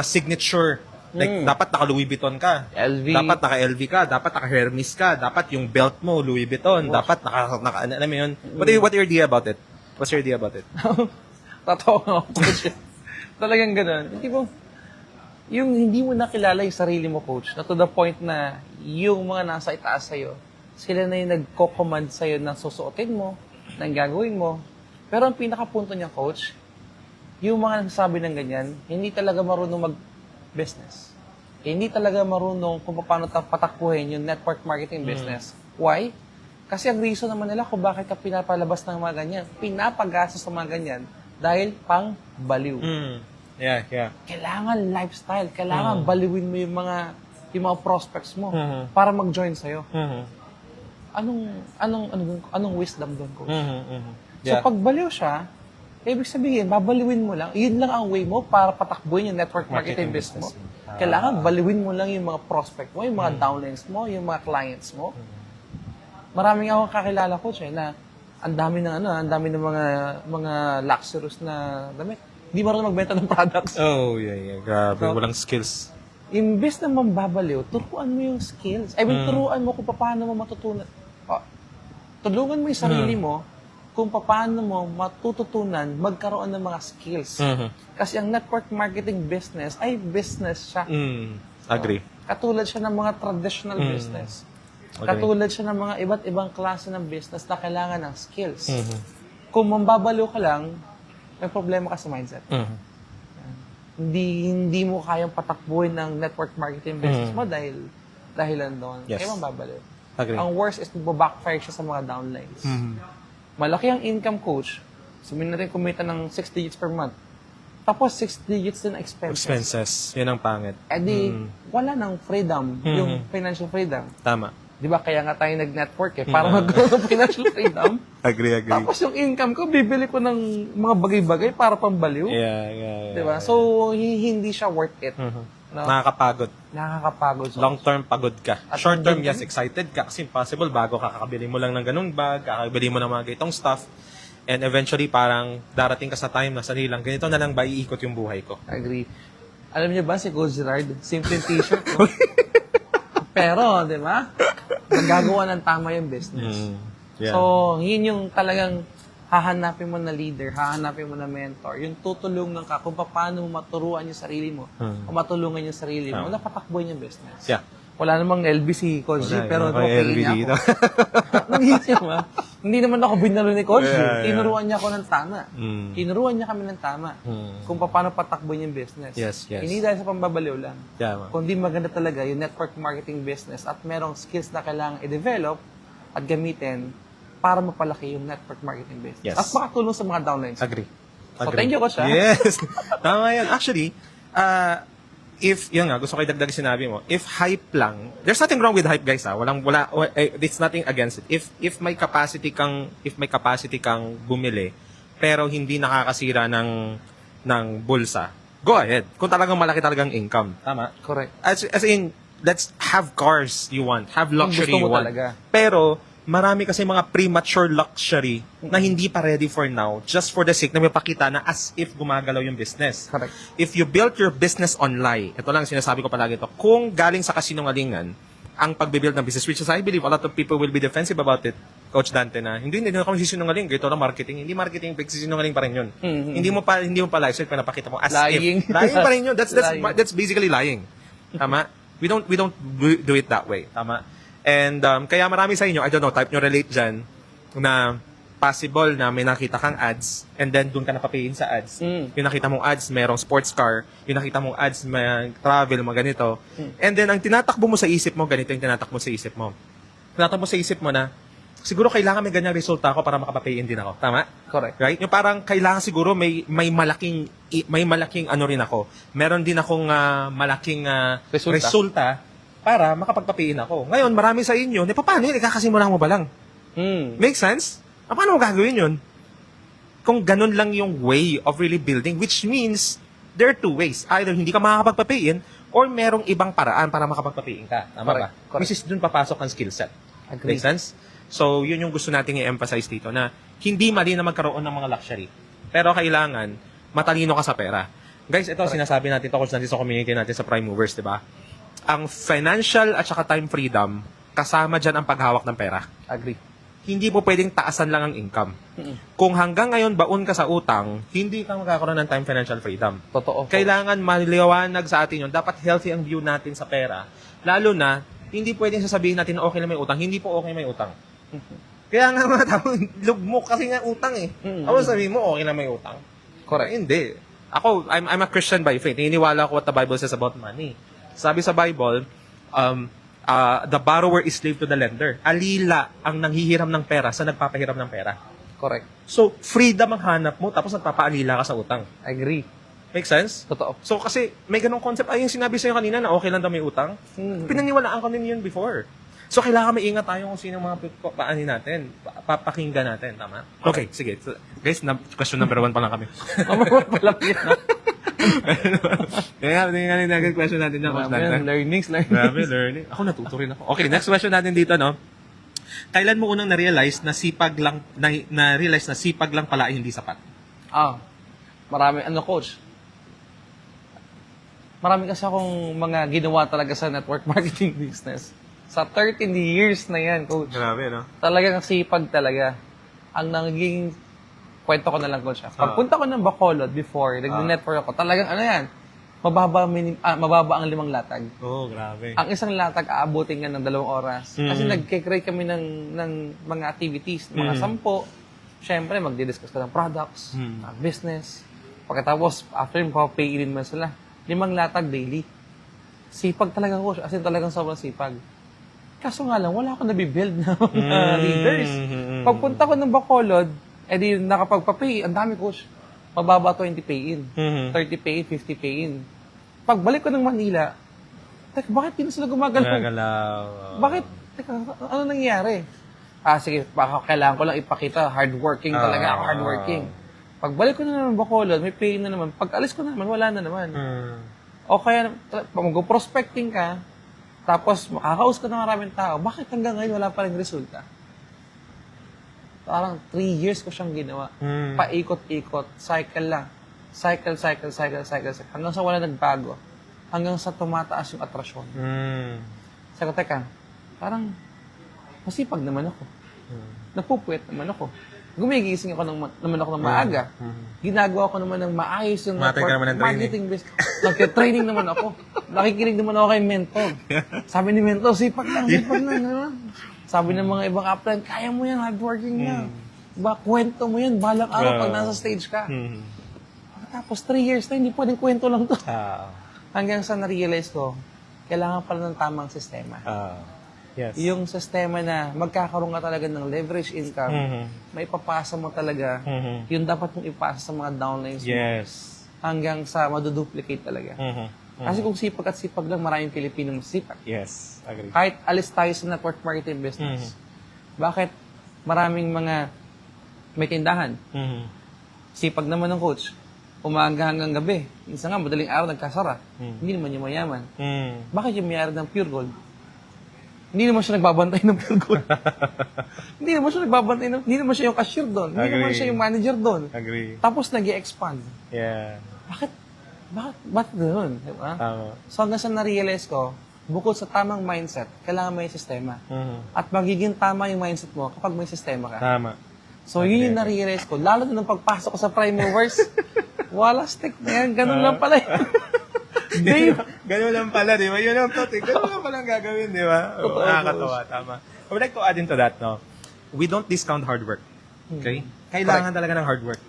signature. Like, dapat naka Louis Vuitton ka. LV. Dapat naka LV ka. Dapat naka Hermes ka. Dapat yung belt mo, Louis Vuitton. Dapat naka alam mo yun? What your idea about it? What's your idea about it? Totoo nga ako, coach. Talagang ganun. Hindi mo, yung hindi mo nakilala yung sarili mo, coach, na to the point na yung mga nasa itaas sa'yo, sila na yung nagko-command sa'yo ng susuotin mo, ng gagawin mo. Pero ang pinakapunto niya, coach, yung mga nagsasabi ng ganyan, hindi talaga marunong mag-business. Hindi talaga marunong kung paano patakbuhin yung network marketing business. Why? Kasi ang reason naman nila kung bakit ka pinapalabas ng mga ganyan, pinapagastos ng mga ganyan, dahil pang baliw. Yeah. Kailangan lifestyle, kailangan baliwin mo yung mga prospects mo para mag-join sa'yo. Anong wisdom doon, coach? So pag baliw siya, ibig sabihin, babaliwin mo lang. Yun lang ang way mo para patakbuhin yung network marketing business mo. Kailangan baliwin mo lang yung mga prospect mo, yung mga downlines mo, yung mga clients mo. Maraming akong kakilala, coach, na ang dami ng mga luxurious na damit. Hindi marunong magbenta ng products. Oh, yeah. Grabe. So, walang skills. Imbes na mambabaliw, turuan mo yung skills. Turuan mo kung paano mo matutunan. Tulungan mo yung sarili mo kung paano mo matututunan magkaroon ng mga skills. Kasi ang network marketing business ay business siya. Agree. Katulad siya ng mga traditional business. Agree. Katulad siya ng mga iba't ibang klase ng business na kailangan ng skills. Kung mambabaliw ka lang, may problema ka sa mindset. Hindi mo kayang patakbuhin ng network marketing business mo dahilan doon. Yes. Kaya mambabaliw. Agree. Ang worst is backfire siya sa mga downlines. Malaki ang income, coach. Sabihin natin kumita ng 6 digits per month. Tapos 6 digits din ang expenses. Expenses. Yun ang pangit. Wala nang freedom, yung financial freedom. Tama. Di ba? Kaya nga tayo nag-network para magkaroon ng financial freedom. Agree. Tapos yung income ko, bibili ko ng mga bagay-bagay para pambaliw. Yeah. Di ba? So, hindi siya worth it. No? Nakakapagod. Nakakapagod. Long-term pagod ka. At Short-term, hanggang- yes, excited ka. Kasi impossible, bago kakabili mo lang ng ganung bag, kakabili mo ng mga ganitong stuff, and eventually, parang darating ka sa time na sarili lang, ganito na lang ba iikot yung buhay ko? Agree. Alam niyo ba si Coach Gerard, simple t-shirt. No? Pero, di ba? Nagagawa ng tama yung business. Yeah. So, yun yung talagang hahanapin mo na leader, hahanapin mo na mentor, yung tutulungan ka kung paano mo maturuan yung sarili mo, o matulungan yung sarili mo, na patakbuhin yung business. Yeah. Wala namang LB si Coach G, pero may okay LV niya dito. ako. Nangisip mo, hindi naman ako binalo ni Coach G. Yeah. Tinuruan niya ako ng tama. Tinuruan niya kami ng tama kung paano patakbuhin yung business. Yes. Hindi dahil sa pambabaliw lang. Yeah, Kundi maganda talaga yung network marketing business at merong skills na kailangan i-develop at gamitin para mapalaki yung network marketing business. Yes. At makatulong sa mga downlines. Agree. So, thank you, Coach. Yes. Tama yan. Actually, yun nga, gusto ko idagdag sinabi mo, if hype lang, there's nothing wrong with hype, guys, ha? It's nothing against it. If may capacity kang bumili, pero hindi nakakasira ng bulsa, go ahead. Kung talagang malaki talagang income. Tama? Correct. As in, let's have cars you want, have luxury gusto mo you want. talaga. Pero, marami kasi mga premature luxury na hindi pa ready for now just for the sake na may pakita na as if gumagalaw yung business. Correct. If you build your business online, ito lang sinasabi ko palagi ito, kung galing sa kasinungalingan ang pagbibuild ng business, which is I believe a lot of people will be defensive about it, Coach Dante, na hindi na kami sisinungaling, ito lang marketing, hindi marketing, sisinungaling pa rin yun. Hindi mo pa license, pinapakita mo as Lying. if. Lying pa rin yun. Lying. That's basically lying. Tama? We don't do it that way. Tama? And kaya marami sa inyo, I don't know, type nyo relate dyan, na possible na may nakita kang ads and then doon ka napapayin sa ads. Yung nakita mong ads, merong sports car. Yung nakita mong ads, may travel, mga ganito. And then, ang tinatakbo mo sa isip mo, ganito yung tinatakbo sa isip mo. Tinatakbo sa isip mo na, siguro kailangan may ganyang resulta ako para makapapayin din ako. Tama? Correct. Right? Yung parang kailangan siguro may malaking ano rin ako. Meron din akong malaking resulta para makapagpapayin ako. Ngayon, marami sa inyo, paano yun? Ikakasimula mo ba lang? Make sense? Paano mo gagawin yun? Kung ganun lang yung way of really building, which means there are two ways. Either hindi ka makakapagpapayin or merong ibang paraan para makapagpapayin ka. Tama ba? Correct. Which is dun papasok ang skill set. Agree. Make sense? So, yun yung gusto nating i-emphasize dito na hindi mali na magkaroon ng mga luxury. Pero kailangan matalino ka sa pera. Guys, ito sinasabi natin, tungkol natin sa community natin sa Prime Movers, di ba? Ang financial at saka time freedom, kasama dyan ang paghawak ng pera. Agree. Hindi mo pwedeng taasan lang ang income. Kung hanggang ngayon baon ka sa utang, hindi ka magkakaroon ng time financial freedom. Totoo. Kailangan maliwanag sa atin yun. Dapat healthy ang view natin sa pera. Lalo na, hindi pwedeng sasabihin natin na okay na may utang. Hindi po okay may utang. Kaya nga mga tao, lugmok kasi nga utang eh. Ako sabihin mo, okay na may utang. Correct. Hindi. Ako, I'm a Christian by faith. Naniniwala ko what the Bible says about money. Sabi sa Bible, the borrower is slave to the lender. Alila ang nanghihiram ng pera sa nagpapahiram ng pera. Correct. So, freedom ang hanap mo, tapos nagpapaalila ka sa utang. Agree. Make sense? Totoo. So, kasi may ganong concept. Ay, yung sinabi sa'yo kanina na okay lang daw may utang. Pinaniwalaan ko din yun before. So, kailangan maingat tayo kung sino mga paanin natin. Papakinggan natin. Tama? Okay, sige. So, guys, question number 1 pa lang kami. Pala yun. Kaya nga naging question natin na. Learnings. Grabe, learning. Ako natuto rin ako. Okay, next question natin dito, no? Kailan mo unang na-realize na sipag lang pala ay hindi sapat? Marami, coach? Marami kasi akong mga ginawa talaga sa network marketing business. Sa 13 years na yan, coach. Grabe, no? Talagang sipag talaga. Ang naging kwento ko na lang, coach. Pagpunta ko ng Bacolod before, nag-network ako, talagang yan, mababa ang 5 latag. Oh, grabe. Ang isang latag aabutin nga ng 2 oras. Kasi nag-create kami ng mga activities, mga 10. Siyempre, magdi-discuss ka ng products, business. Pagkatapos, after pay-in man sila, 5 latag daily. Sipag talaga, coach. As in, talagang sobrang sipag. Kaso nga lang, wala akong nabibuild na mga leaders. Pagpunta ko ng Bacolod, edi nakapagpa-pay, ang dami, coach. Mababa 20 pay-in, 30 pay-in, 50 pay-in. Pagbalik ko ng Manila, teka, bakit hindi sila gumagalaw? Bakit? Teka, ano nangyayari? Sige, baka kailangan ko lang ipakita, hardworking talaga ako, hardworking. Pagbalik ko na naman Bacolod, may pay-in na naman. Pag alis ko na naman, wala na naman. O kaya, mag-prospecting ka, tapos makakaus ka ng maraming tao, bakit hanggang ngayon wala pa rin resulta? Parang 3 years ko siyang ginawa. Paikot-ikot, cycle lang. Cycle. Hanggang sa wala nagbago. Hanggang sa tumataas yung atrasyon. Sabi ko, teka, parang masipag naman ako. Nagpupuwet naman ako. Gumigising ako naman ako ng maaga. Ginagawa ko naman ng maayos yung marketing business. Nagte-training naman ako. Nakikinig naman ako kay mentor. Sabi ni mentor, sipag lang. Sabi ng mga ibang upline, kaya mo yan, hardworking lang. Kwento mo yan, balang araw pag nasa stage ka. Tapos 3 years na, hindi pwedeng kwento lang to. Hanggang sa na-realize ko, kailangan pala ng tamang sistema. Yes. Yung sistema na magkakaroon ka talaga ng leverage income, may papasa mo talaga, yung dapat mong ipasa sa mga downlines mo. Yes. Hanggang sa maduduplicate talaga. Kasi kung sipag at sipag lang, maraming Pilipino masipag. Yes, agree. Kahit alis tayo sa network marketing business, bakit maraming mga may tindahan? Sipag naman ng coach. Umaga hanggang gabi. Minsan nga, madaling araw nagkasara. Hindi naman yung mayaman. Bakit yung mayari ng Pure Gold? Hindi naman siya nagbabantay ng Pure Gold. Hindi naman siya nagbabantay ng... Hindi naman siya yung cashier doon. Hindi naman siya yung manager doon. Agree. Tapos nag-i-expand. Yeah. Bakit doon? Diba? Tama. So hanggang sa na-realize ko, bukod sa tamang mindset, kailangan may sistema. At magiging tama yung mindset mo kapag may sistema ka. Tama. So yun yung na-realize ko. Lalo na nung pagpasok ko sa Prime Movers, wala stick na yan. Ganun lang pala yun. Ganun lang pala, di ba? Yun ang topic. Ganun lang pala lang gagawin, di ba? Totoo, Nakakatawa, tama. I would like to add into that, no? We don't discount hard work. Okay? Kailangan talaga ng hard work.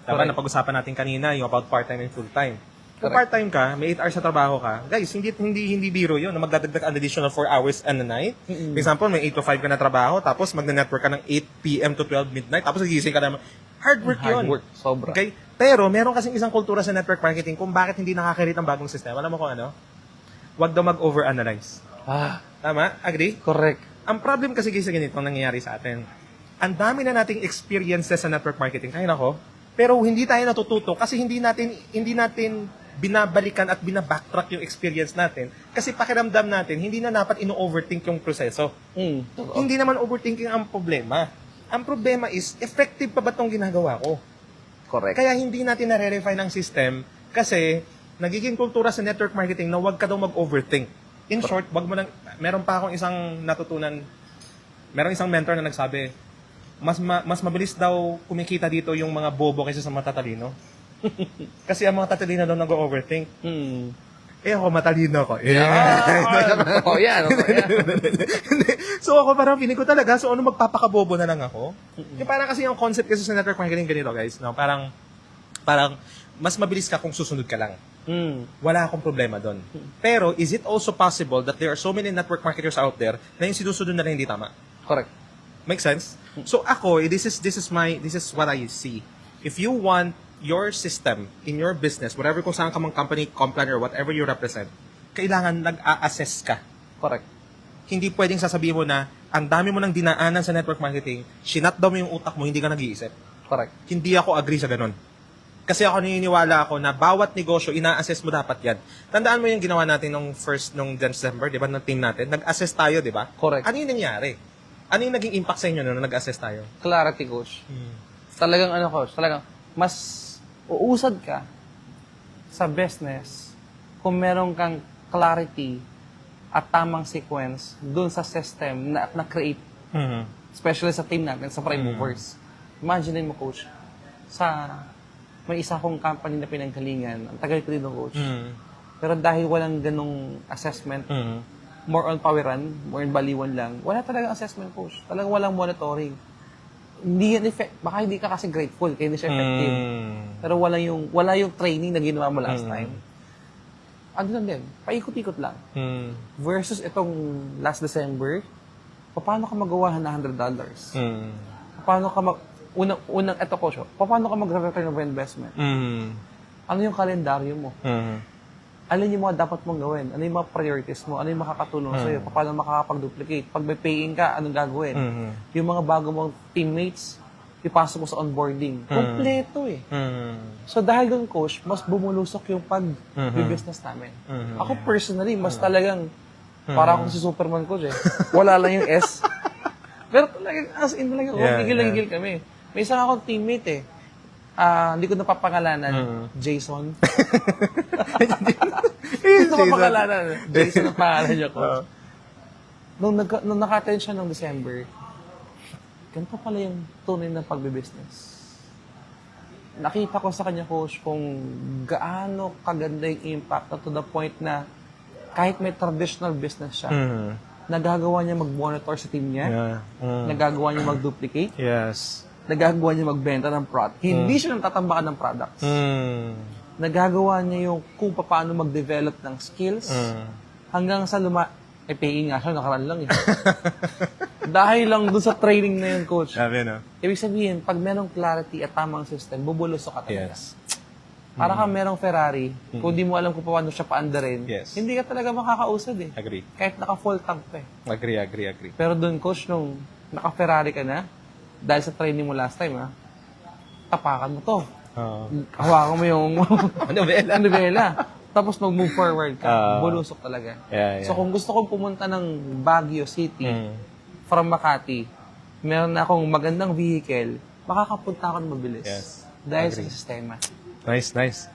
Tama, Correct. napag-usapan natin kanina yung about part-time and full-time. Kung Correct. part-time ka, may 8 hours na trabaho ka, guys, hindi biro yun na magdadagdag an additional 4 hours and a night. For example, may 8 to 5 ka na trabaho, tapos magna-network ka ng 8 p.m. to 12 midnight, tapos nagising ka naman. Hard work yun. Hard work, sobra. Okay? Pero meron kasing isang kultura sa network marketing kung bakit hindi nakakarit ang bagong sistema. Alam mo kung ano? Huwag daw mag-over-analyze. Tama? Agree? Correct. Ang problem kasi guys sa ganito ang nangyayari sa atin. Ang dami na nating experiences sa network marketing. Kaya nako, pero hindi tayo natututo kasi hindi natin binabalikan at binabacktrack yung experience natin kasi pakiramdam natin hindi na dapat ino-overthink yung proseso. Totoo. Hindi naman overthinking ang problema. Ang problema is, effective pa ba itong ginagawa ko? Correct. Kaya hindi natin na-refine ang system kasi nagiging kultura sa network marketing na huwag ka daw mag-overthink. In short, wag mo lang, meron pa akong isang natutunan, meron isang mentor na nagsabi, mas mabilis daw kumikita dito yung mga bobo kaysa sa matatalino. Kasi ang mga tatalino daw nag-overthink. Eh ako, matalino ako. Oh, yan. So ako parang feeling ko talaga, so ano magpapakabobo na lang ako? Yung parang kasi yung concept kasi sa network marketing ganito guys, no? Parang mas mabilis ka kung susunod ka lang. Wala akong problema doon. Pero is it also possible that there are so many network marketers out there na yung sinusunod na rin hindi tama? Correct. Make sense? So ako, this is what I see. If you want your system in your business, whatever kung saan ka mang company, company, or whatever you represent, kailangan nag-a-assess ka. Correct. Hindi pwedeng sasabihin mo na ang dami mo nang dinaanan sa network marketing, sinat daw mo yung utak mo, hindi ka nag-iisip. Correct. Hindi ako agree sa ganun. Kasi ako naniniwala ako na bawat negosyo, ina-assess mo dapat yan. Tandaan mo yung ginawa natin nung December, di ba, ng team natin? Nag-assess tayo, di ba? Correct. Ano yung nangyari? Ano yung naging impact sa inyo nung nag-assess tayo? Clarity, coach. Talagang coach, talagang mas uusad ka sa business kung meron kang clarity at tamang sequence dun sa system na create, especially sa team natin, sa prime movers. Imagine mo, coach, may isa kong company na pinanggalingan, ang tagal ko din ng coach. Pero dahil walang ganong assessment, more on poweran, more on baliwan lang, wala talagang assessment, coach. Talagang walang monitoring. Hindi yan baka hindi ka kasi grateful, kaya hindi siya effective. Pero wala yung training na ginawa mo last time. Ano lang din, paikot-ikot lang. Versus itong last December, paano ka magawa ng $100? Paano ka unang eto ko siya, paano ka mag-return of investment? Ano yung kalendaryo mo? Alin yung mga dapat mong gawin? Ano yung mga priorities mo? Ano yung makakatulong sa'yo? Paano makakapag-duplicate? Pag may paying ka, anong gagawin? Yung mga bago mong teammates, ipasok mo sa onboarding. Kompleto eh. So dahil doon, coach, mas bumulusok yung pag-business namin. Ako personally, mas talagang, para akong si Superman, coach eh. Wala lang yung S. Pero talagang, as in talaga, gigil kami. May isang akong teammate eh. Hindi ko napapangalanan. Jason. Hindi ko napapangalanan. Jason ang pangalan niya, coach. Nung naka-attend siya ng December, ganito pala yung tunay ng pagbe-business. Nakita ko sa kanya, coach, kung gaano kaganda yung impact to the point na kahit may traditional business siya, nagagawa niya mag-monitor sa team niya, nagagawa niya mag-duplicate, nagagawa niya magbenta ng product. Hindi siya natatambakan ng products. Nagagawa niya yung kung paano mag-develop ng skills hanggang sa paying nga siya, nakaraan lang eh. Dahil lang dun sa training na yun, coach. Sabi, no? Ibig sabihin, pag merong clarity at tamang system, bubulusok ka talaga. Para kang merong Ferrari, kung di mo alam kung paano siya paandarin, hindi ka talaga makakausad eh. Agree. Kahit naka-full tank pa eh. Agree. Pero dun, coach, nung naka-Ferrari ka na, dahil sa training mo last time, tapakan mo to. Hawakan mo yung nobela. Tapos mag-move forward ka. Bulusok talaga. So kung gusto kong pumunta ng Baguio City, from Makati, meron na akong magandang vehicle, makakapunta ako ng mabilis. Dahil sa sistema. Nice.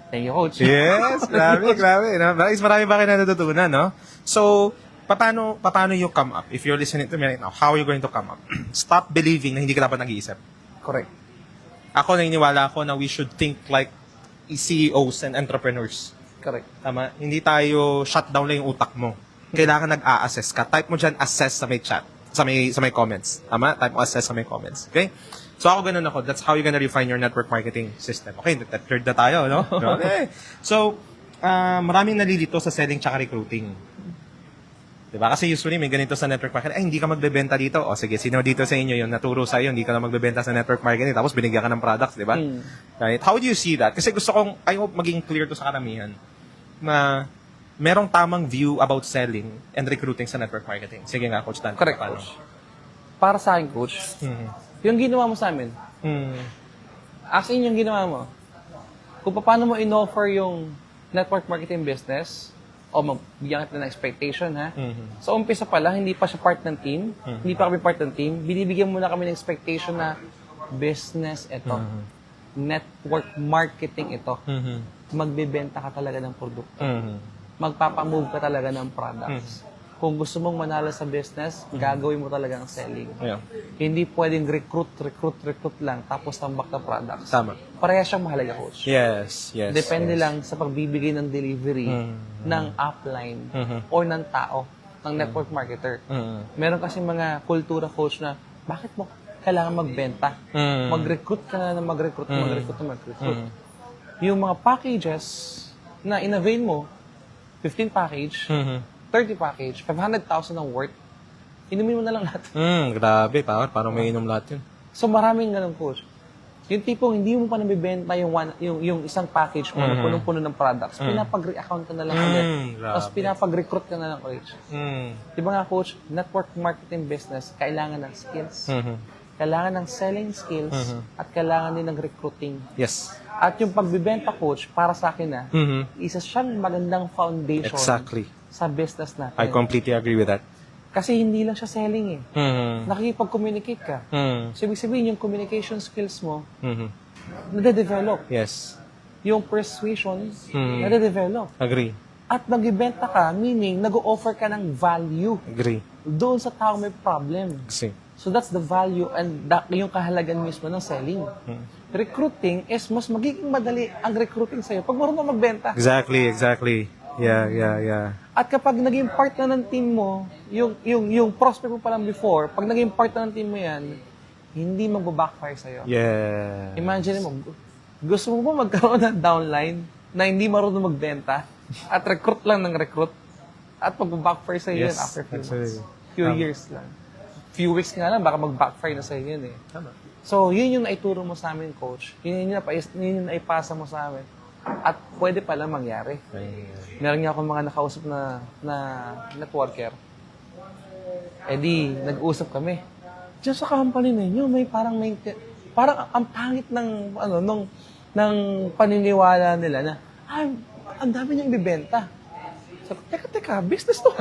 Thank you, coach. Yes, grabe. No? Marami ba kayo na natutunan, no? So, paano you come up? If you're listening to me right now, how are you going to come up? Stop believing na hindi ka dapat nag-iisip. Correct. Ako, naniniwala ako na we should think like CEOs and entrepreneurs. Correct. Tama? Hindi tayo shut down lang yung utak mo. kailangan nag-a-assess ka. Type mo dyan, assess sa may chat, sa may comments. Tama? Type mo assess sa may comments. Okay? So ako ganun ako. That's how you're gonna refine your network marketing system. Okay, third na tayo, no? Okay. So, maraming nalilito sa selling tsaka recruiting. Diba? Kasi usually may ganito sa network marketing, ay, hindi ka magbebenta dito. O sige, sino dito sa inyo yung naturo sa iyo, hindi ka na magbebenta sa network marketing, tapos binigyan ka ng products, diba? Right? How do you see that? Kasi gusto kong, I hope maging clear to sa karamihan, na merong tamang view about selling and recruiting sa network marketing. Sige nga, Coach Dan. Correct, paano? Coach. Para sa akin, Coach, yung ginawa mo sa amin, as in yung ginawa mo, kung paano mo in-offer yung network marketing business, o magbigyan kita ng expectation, ha? So, umpisa pa lang, hindi pa siya part ng team, hindi pa kami part ng team, binibigyan mo na kami ng expectation na business ito, network marketing ito, magbebenta ka talaga ng produkto, magpapamove ka talaga ng products. Kung gusto mong manalo sa business, gagawin mo talaga ang selling. Yeah. Hindi pwedeng recruit lang, tapos tambak na products. Tama. Pareha siyang mahalaga, Coach. Yes. Depende lang sa pagbibigay ng delivery ng upline o ng tao, ng network marketer. Meron kasi mga kultura, Coach, na bakit mo kailangan magbenta? Mag-recruit ka na mag-recruit. Yung mga packages na in-avail mo, 15 package, 30 package, 500,000 ang worth, inumin mo na lang lahat. Grabe, parang may inom lahat yun. So maraming ganun, Coach. Yung tipong hindi mo pa nabibenta yung isang package mo na punong-puno ng products, pinapag-re-account ka na lang ulit. Tapos pinapag-recruit ka na lang ulit. Di ba nga, Coach, network marketing business, kailangan ng skills. Kailangan ng selling skills at kailangan din ng recruiting. Yes. At yung pagbibenta, Coach, para sa akin na, isa siyang magandang foundation Exactly. sa business natin. I completely agree with that. Kasi hindi lang siya selling eh. Nakikipag-communicate ka. So, ibig sabihin, yung communication skills mo, nade-develop. Yes. Yung persuasion, nade-develop. Agree. At magbibenta ka, meaning, nag-o-offer ka ng value Agree. doon sa tao may problem. Kasi. So, that's the value and yung kahalagan mismo ng selling. Recruiting is mas magiging madali ang recruiting sa'yo pag marunong magbenta. Exactly. Yeah. At kapag naging part na ng team mo, yung prospect mo pa lang before, pag naging part na ng team mo yan, hindi magbabackfire sa'yo. Yeah. Imagine mo, gusto mo ba magkaroon ng downline na hindi marunong magbenta at recruit lang ng recruit at magbabackfire sa'yo yan after few months. Few years lang. Few weeks nga lang, baka mag-backfire na sa'yo yan eh. Tama. So, yun yung naituro mo sa amin, Coach. Yun yung naipasa mo sa amin. At pwede pala mangyari. Meron nga akong mga nakausap na networker. Eh di, nag-usap kami. Diyan sa company ninyo, may parang ang pangit ng ng paniniwala nila na ang dami niyang ibibenta. So, teka, business to.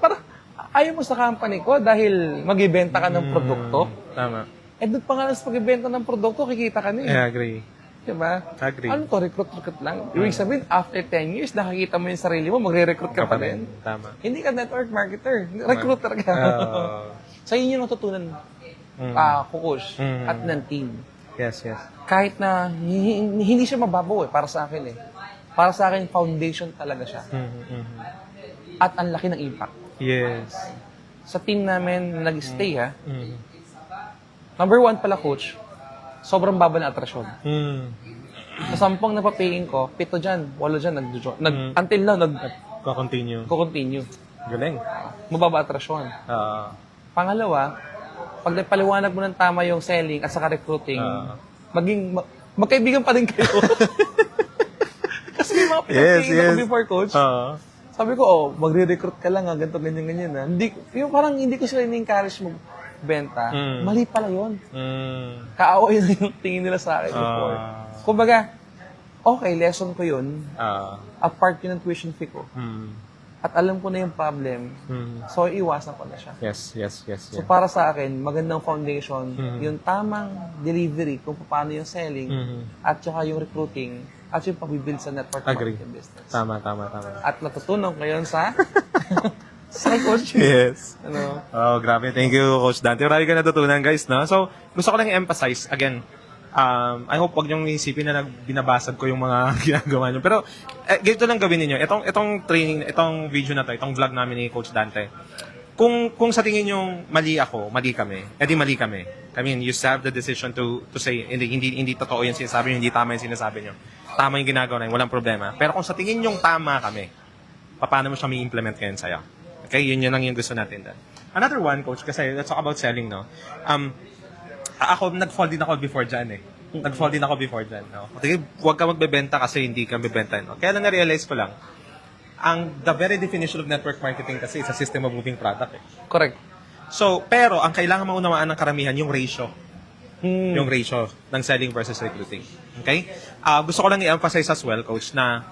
Parang ayaw mo sa company ko dahil mag-ibenta ka ng produkto. Tama. Eh doon pa nga sa pag-ibenta ng produkto, kikita ka na eh. I agree. Diba? Agree. Ano to, recruit lang? Ibig sabihin, after 10 years, nakakita mo yung sarili mo, magre-recruit ka pa rin. Tama. Hindi ka network marketer, recruiter ka. So, yun yung natutunan ko, Coach, at ng team. Yes. Kahit na hindi siya mababaw para sa akin eh. Para sa akin, foundation talaga siya. At ang laki ng impact. Yes. Sa team namin, nag-stay ha. Number 1 pala, Coach, sobrang baba ng atrasyon. Sa 10 na papayin ko, 7 dyan, 8 dyan, until now, Continue. Galing. mababa atrasyon. Pangalawa, pag nagpaliwanag mo ng tama yung selling at saka recruiting, magkaibigan pa din kayo. Kasi may mga pinagtingin ako before, Coach. Sabi ko, magre-recruit ka lang, ganito, ganyan. Yung parang hindi ko sila in-encourage magbenta. Mali pala yun. Kaaway na yung tingin nila sa akin before. Kumbaga, okay, lesson ko yun. Apart yun ng tuition fee ko. At alam ko na yung problem. So, iwasan ko na siya. Yes. So, para sa akin, magandang foundation, yung tamang delivery kung paano yung selling, at saka yung recruiting, at yung pagbibuild sa network marketing business. Tama. At natutunan ko yun sa Coach. Yes. Oh, grabe. Thank you, Coach Dante. Marami ka natutunan, guys, no? So, gusto ko lang i-emphasize, again, I hope wag niyong isipin na binabasag ko yung mga ginagawa niyo. Pero, ganito lang gawin niyo. Itong training, itong video na to, itong vlog namin ni Coach Dante, kung sa tingin niyo mali ako, mali kami, edi mali kami. I mean, you have the decision to say, hindi totoo yung sinasabi niyo, hindi tama yung sinasabi niyo. Tama yung ginagawa na yun, walang problema. Pero kung sa tingin niyo tama kami, paano mo siya may-implement ngayon sa'yo? Okay, yun lang yung gusto natin doon. Another one, Coach, kasi let's talk about selling, no? Ako, nag-fall din ako before dyan, eh. Nag-fall din ako before dyan, no? Sige, huwag ka magbebenta kasi hindi ka magbebenta, no? Kaya lang na-realize ko lang, the very definition of network marketing kasi is a system of moving product, eh. Correct. So, pero, ang kailangan maunawaan ng karamihan, yung ratio. Yung ratio ng selling versus recruiting. Okay? Gusto ko lang i-emphasize as well, Coach, na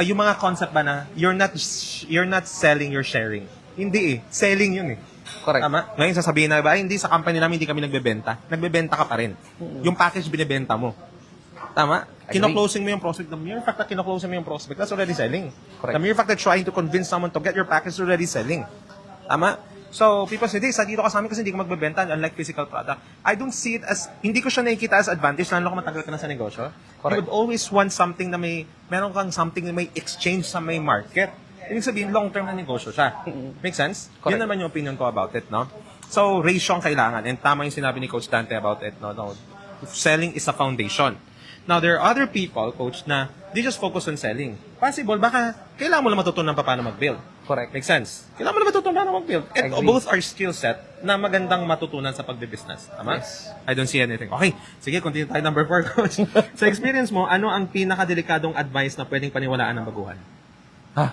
yung mga concept ba na you're not selling, you're sharing. Hindi eh. Selling yun eh. Correct. Tama? Ngayon sasabihin na ba, hindi sa company namin hindi kami nagbebenta. Nagbebenta ka pa rin. Yung package binebenta mo. Tama? Kino-closing mo yung prospect. The mere fact that kino-closing mo yung prospect, that's already selling. Correct. The mere fact that trying to convince someone to get your package is already selling. Tama? So, people say, sa dito ka sa amin kasi hindi ka magbebenta, unlike physical product. I don't see it as, hindi ko siya nakikita as advantage, lalo kung matagal ka na sa negosyo. Correct. You would always want something na meron kang something na may exchange sa may market. Ibig sabihin, long-term na negosyo siya. Make sense? Correct. Yun naman yung opinion ko about it, no? So, ratio ang kailangan. And tama yung sinabi ni Coach Dante about it, no? Selling is a foundation. Now, there are other people, Coach, na they just focus on selling. Possible, baka kailangan mo lang matutunan pa paano mag-build. Correct. Make sense? Kailangan mo lang matutunan paano mag-build. And Agree. both are skill set na magandang matutunan sa pagbe-business. Tama? Yes. I don't see anything. Okay. Sige, continue tayo. Number 4, Coach. Sa experience mo, ano ang pinakadelikadong advice na pwedeng paniwalaan ng baguhan? Ha?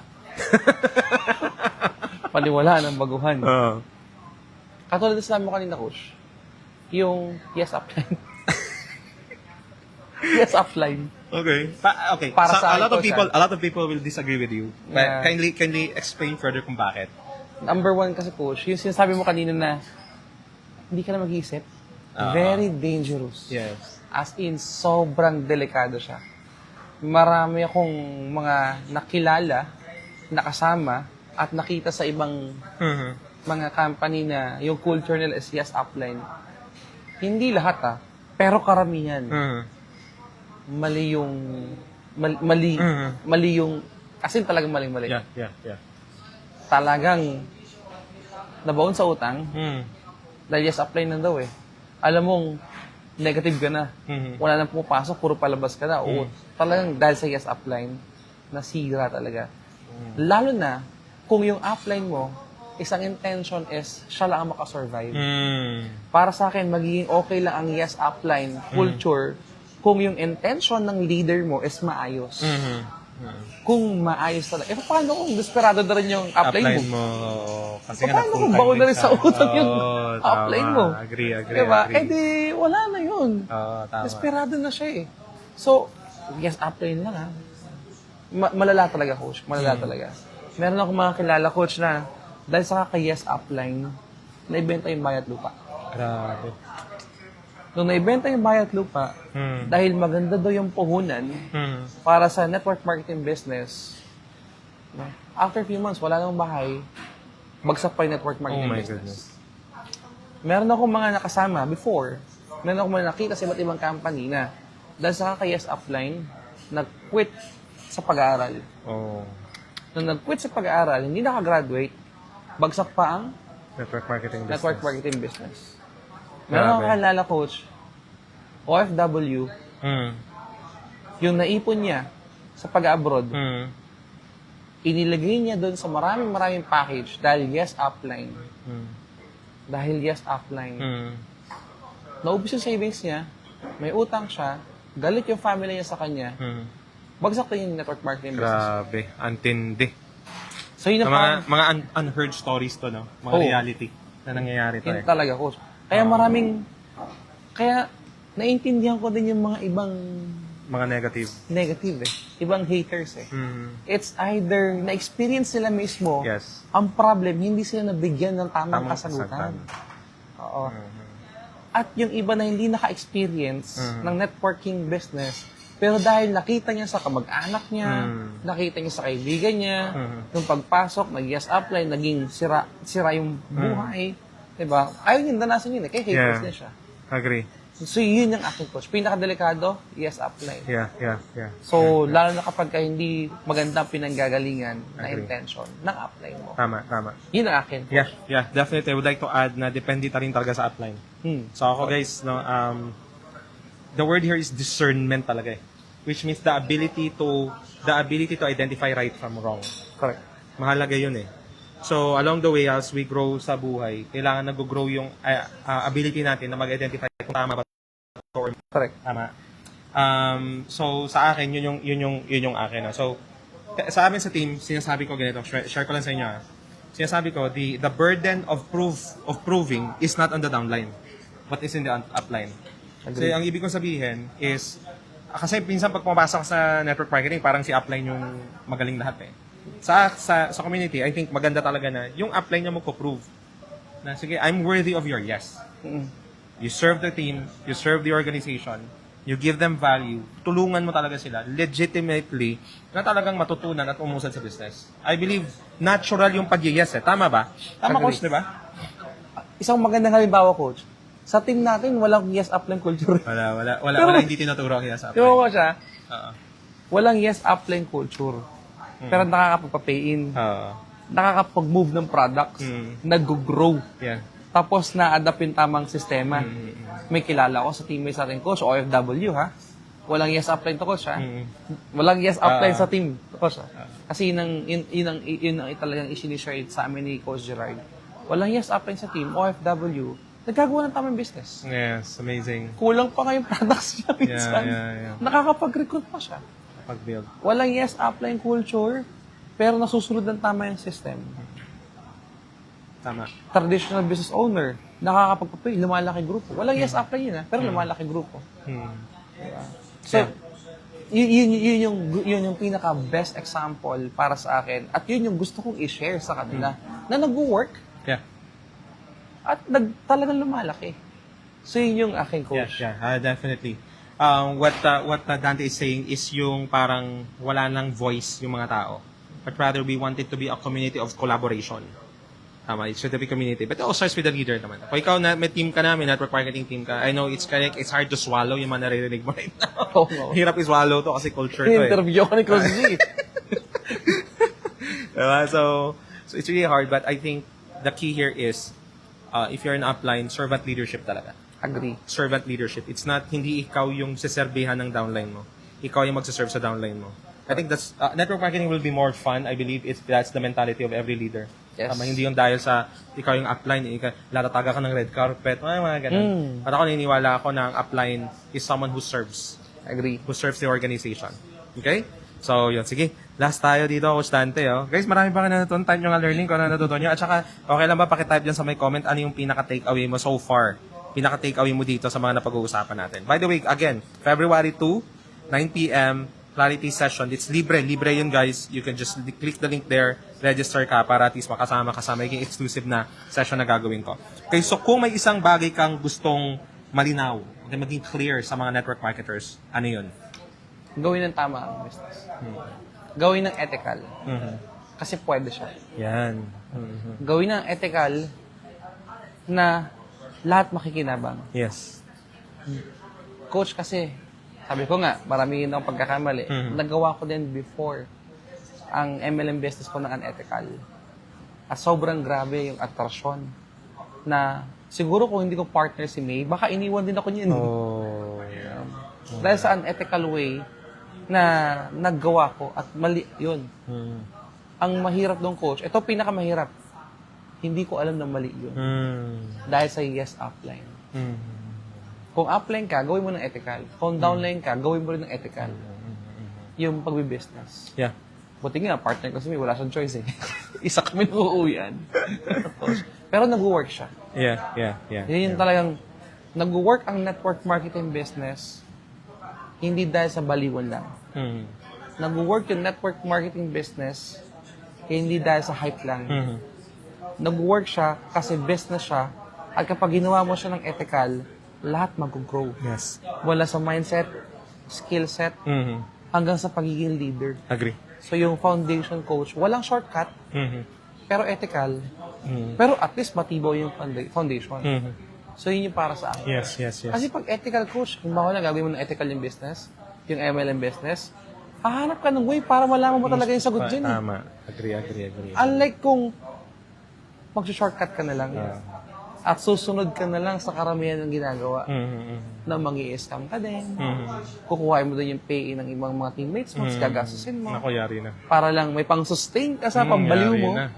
Paniwala ng baguhan. Katulad na sinabi mo kanina, Coach, yung yes upline. Yes upline. Okay. Okay. Para So, sa a lot of akin, people, a lot of people will disagree with you. But Yeah. kindly explain further kung bakit. Number one kasi, Coach, yung sinasabi mo kanina na hindi ka na mag-iisip, very dangerous. Yes. As in, sobrang delikado siya. Marami akong mga nakilala, nakasama, at nakita sa ibang mga company na yung culture nila is yes upline. Hindi lahat pero karamihan. Mali yung mali yung as in talagang mali. Yeah. Talagang nabaon sa utang dahil yes upline na daw eh. Alam mong negative ka na. Wala nang pumapasok, puro palabas ka na. Oo, talagang dahil sa yes upline, nasira talaga. Lalo na kung yung upline mo, isang intention is siya lang ang makasurvive. Para sa akin, magiging okay lang ang yes upline culture kung yung intention ng leader mo is maayos. Kung maayos talaga. Paano kung desperado na rin yung upline mo? Kasi Paano kung baon na rin sa utang yung upline mo? Agree. Diba? Eh di, wala na yun. Tama. Desperado na siya eh. So, yes upline lang malala talaga, Coach. Malala talaga. Meron akong mga kilala, Coach, na dahil sa kaka-yes upline, naibenta yung bayat lupa. Grabe. Nung naibenta yung bayat lupa, dahil maganda daw yung puhunan para sa network marketing business, after few months, wala nang bahay, bagsak pa yung network marketing business. Meron akong mga nakasama before, meron akong mga nakita sa iba't ibang company na dahil sa kaka-yes upline, nag-quit sa pag-aaral. Nung nag-quit sa pag-aaral, hindi nakagraduate, bagsak pa ang network marketing business. Meron akong kalala, Coach, OFW, yung naipon niya sa pag-abroad, inilagay niya doon sa maraming package dahil yes upline. Dahil yes upline. Naubos yung savings niya, may utang siya, galit yung family niya sa kanya, bagsak din yung network marketing business. Grabe. Antindi. So yun na mga unheard stories to, no? Mga reality na nangyayari to. Yun talaga, Coach. Kaya kaya naiintindihan ko din yung mga ibang mga negative Ibang haters eh. It's either na-experience sila mismo, Yes. ang problem, hindi sila nabigyan ng tamang kasagutan. Oo. At yung iba na hindi naka-experience ng networking business, pero dahil nakita niya sa kamag-anak niya, nakita niya sa kaibigan niya, nung pagpasok, nag-yes upline, naging sira yung buhay. Diba? Ayaw niya, danasan yun eh. Kaya haters niya siya. Agree. So, yun yung aking coach. Pinakadelikado, yes, upline. Yeah. So, lalo na kapag ka hindi magandang pinanggagalingan na Agree. intention ng upline mo. Tama. Yun ang akin. Yeah, definitely. I would like to add na depende rin talaga sa upline. So ako guys, no, the word here is discernment talaga eh. Which means the ability to identify right from wrong. Correct. Mahalaga yun eh. So, along the way, as we grow sa buhay, kailangan nag-grow yung ability natin na mag-identify kung tama ba ito or Correct. tama. So, sa akin, yun yung akin. No? So, sa amin sa team, sinasabi ko ganito, share ko lang sa inyo. Sinasabi ko, the burden of proving is not on the downline, but is in the upline. Kasi ang ibig kong sabihin is, kasi minsan pag pumapasok sa network marketing, parang si upline yung magaling lahat eh. Sa community, I think maganda talaga na yung upline niya magpo-prove na sige, I'm worthy of your yes. You serve the team, you serve the organization, you give them value, tulungan mo talaga sila legitimately na talagang matutunan at umusad sa business. I believe natural yung pag-yes eh. Tama ba? Tama, Agree. coach, di ba? Isang magandang halimbawa, coach. Sa team natin, walang yes upline culture. Wala hindi tinuturo kaya sa Di ba upline. ko siya? Oo. Walang yes upline culture. Pero nakakapagpa-pay-in. Oo. Nakakapag-move ng products. Nag-grow. Yeah. Tapos na-adapt yung tamang sistema. May kilala ko sa teammate sa ating coach, OFW ha. Walang yes upline to coach ha. Walang yes upline sa team to coach ha. Kasi yun ang talagang isinishare sa amin ni Coach Gerard. Walang yes upline sa team, OFW. Nagkagawa ng tamang business. Yes, amazing. Kulang pa nga yung products niya minsan. Yeah. Nakakapag-recruit pa siya. Pag-build. Walang yes upline culture, pero nasusunod ng tama yung system. Tama. Traditional business owner, nakakapagpapay, lumalaki grupo. Walang yes upline yun pero lumalaki grupo. So, yun yung pinaka best example para sa akin at yun yung gusto kong i-share sa kanila na nag-work Yeah. at talagang lumalaki. So, yun yung aking coach. Yeah, definitely. What Dante is saying is yung parang wala nang voice yung mga tao. But rather, we want it to be a community of collaboration. Tama, it should be community. But it all starts with the leader naman. Kung ikaw na, may team ka na, may network marketing team ka, I know it's hard to swallow yung mga naririnig mo right now. Oo, oo. Hirap i-swallow to kasi culture to eh. Interview ko ni Coach G. Diba? So it's really hard, but I think the key here is, if you're an upline, servant leadership talaga. Agree. Servant leadership. It's not, hindi ikaw yung siserbihan ng downline mo. Ikaw yung magsiserve sa downline mo. I think that's, network marketing will be more fun. I believe that's the mentality of every leader. Yes. Hindi yung dahil sa, ikaw yung upline, latataga ka ng red carpet, mga ganun. At ako naniniwala ako na ang upline is someone who serves. Agree. Who serves the organization. Okay? So, yun. Sige. Last tayo dito, Coach Dante. Oh. Guys, marami pa kayo natutunan. Type nyo nga learning kung ano natutunan nyo. At saka, okay lang ba pakitype dyan sa may comment ano yung pinaka-takeaway mo so far? Pinaka-takeaway mo dito sa mga napag-uusapan natin. By the way, again, February 2, 9 p.m., clarity session. It's libre. Libre yun, guys. You can just click the link there, register ka para at least makasama ka sa magiging exclusive na session na gagawin ko. Okay, so kung may isang bagay kang gustong malinaw, okay, maging clear sa mga network marketers, ano yun? Gawin ng tama ang business. Gawin ng ethical. Kasi pwede siya. Yan. Gawin ng ethical na lahat makikinabang. Yes. Coach, kasi, sabi ko nga, marami yun akong pagkakamali. Nagawa ko din before ang MLM business ko na unethical. At sobrang grabe yung atrasyon na siguro kung hindi ko partner si May, baka iniwan din ako niyan. Oh. Dahil sa unethical way na naggawa ko at mali yun. Ang mahirap ng coach, ito pinakamahirap. Hindi ko alam na mali yun. Dahil sa yes upline. Kung upline ka, gawin mo ng ethical. Kung downline ka, gawin mo rin ng ethical. Yung pagbibusiness. Yeah. Buti nga, partner ko si May, wala siyang choice eh. Isa kami nauuwian. Pero nag-work siya. Yeah. Yan yung talagang, nag-work ang network marketing business, hindi dahil sa baliwan lang. Nag-work yung network marketing business, hindi dahil sa hype lang. Nag-work siya kasi business siya, at kapag ginawa mo siya ng ethical, lahat mag-grow. Yes. Wala sa mindset, skill set, hanggang sa pagiging leader. Agree. So yung foundation coach, walang shortcut, pero ethical, pero at least matibay yung foundation. So, yun yung para sa akin. Yes. Kasi pag ethical coach, kung baka gagawin mo ng ethical yung business, yung MLM business, hahanap ka ng way para malaman mo talaga yung sagot dyan. Tama. Agree. Unlike kung mag-shortcut ka na lang at susunod ka na lang sa karamihan ng ginagawa na mangi-scam ka din, kukuha mo din yung pay ng ibang mga teammates mo, gagastusin mo, Nako, yari na. para lang may pang-sustain ka sa pambaliw Yari mo. na.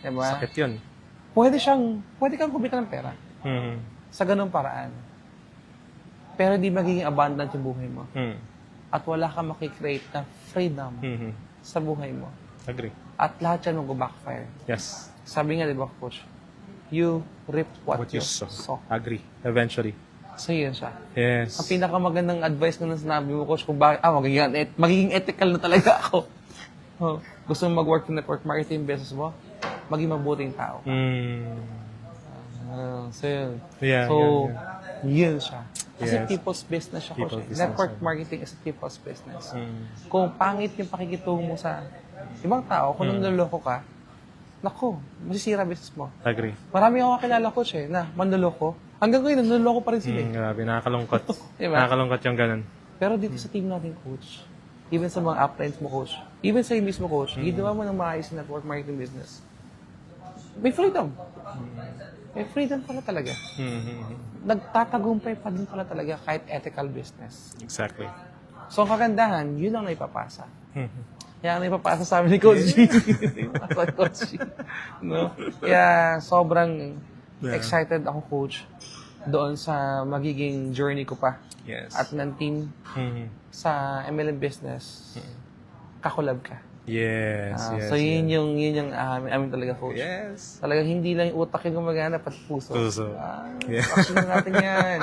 Diba? Sakit yun. Pwede kang kumita ng pera sa ganung paraan. Pero di magiging abundant yung buhay mo. At wala kang makikreate na freedom sa buhay mo. Agree. At lahat yan mag-backfire. Yes. Sabi nga, di ba, coach? You reap what you saw. sow. Agree. Eventually. So, yun siya. Yes. Ang pinakamagandang advice na sinabi mo, coach, kung bakit, magiging ethical na talaga ako. Gusto mo mag-work in network marketing business mo, maging mabuting tao. So, yun. Yeah, Yun siya. Kasi Yes. people's business siya, coach. People's business, Network marketing is a people's business. Kung pangit yung pakikitungo mo sa ibang tao, kung nanloloko ka, naku, masisira business mo. Agree. Marami akong kakilala, coach, na manloloko. Hanggang ngayon, nanloloko pa rin sila. Grabe, nakakalungkot. Diba? Nakakalungkot yung ganun. Pero dito sa team natin, coach, even sa mga uplines mo, coach, even sa mismo, coach, ginawa mo ng maayos na network marketing business. May freedom. May freedom pala talaga. Nagtatagumpay pa din pala talaga kahit ethical business. Exactly. So, ang kagandahan, yun ang naipapasa. Kaya ang naipapasa sa amin ni Coach G. Sa Coach G. No? Kaya sobrang excited ako, Coach, doon sa magiging journey ko pa. Yes. At ng team sa MLM business, kakulab ka. Yes. So, yun yung amin talaga, Coach. Yes. Talagang hindi lang yung utak yung gumagana, pati puso. Puso. Yeah. Action na natin yan.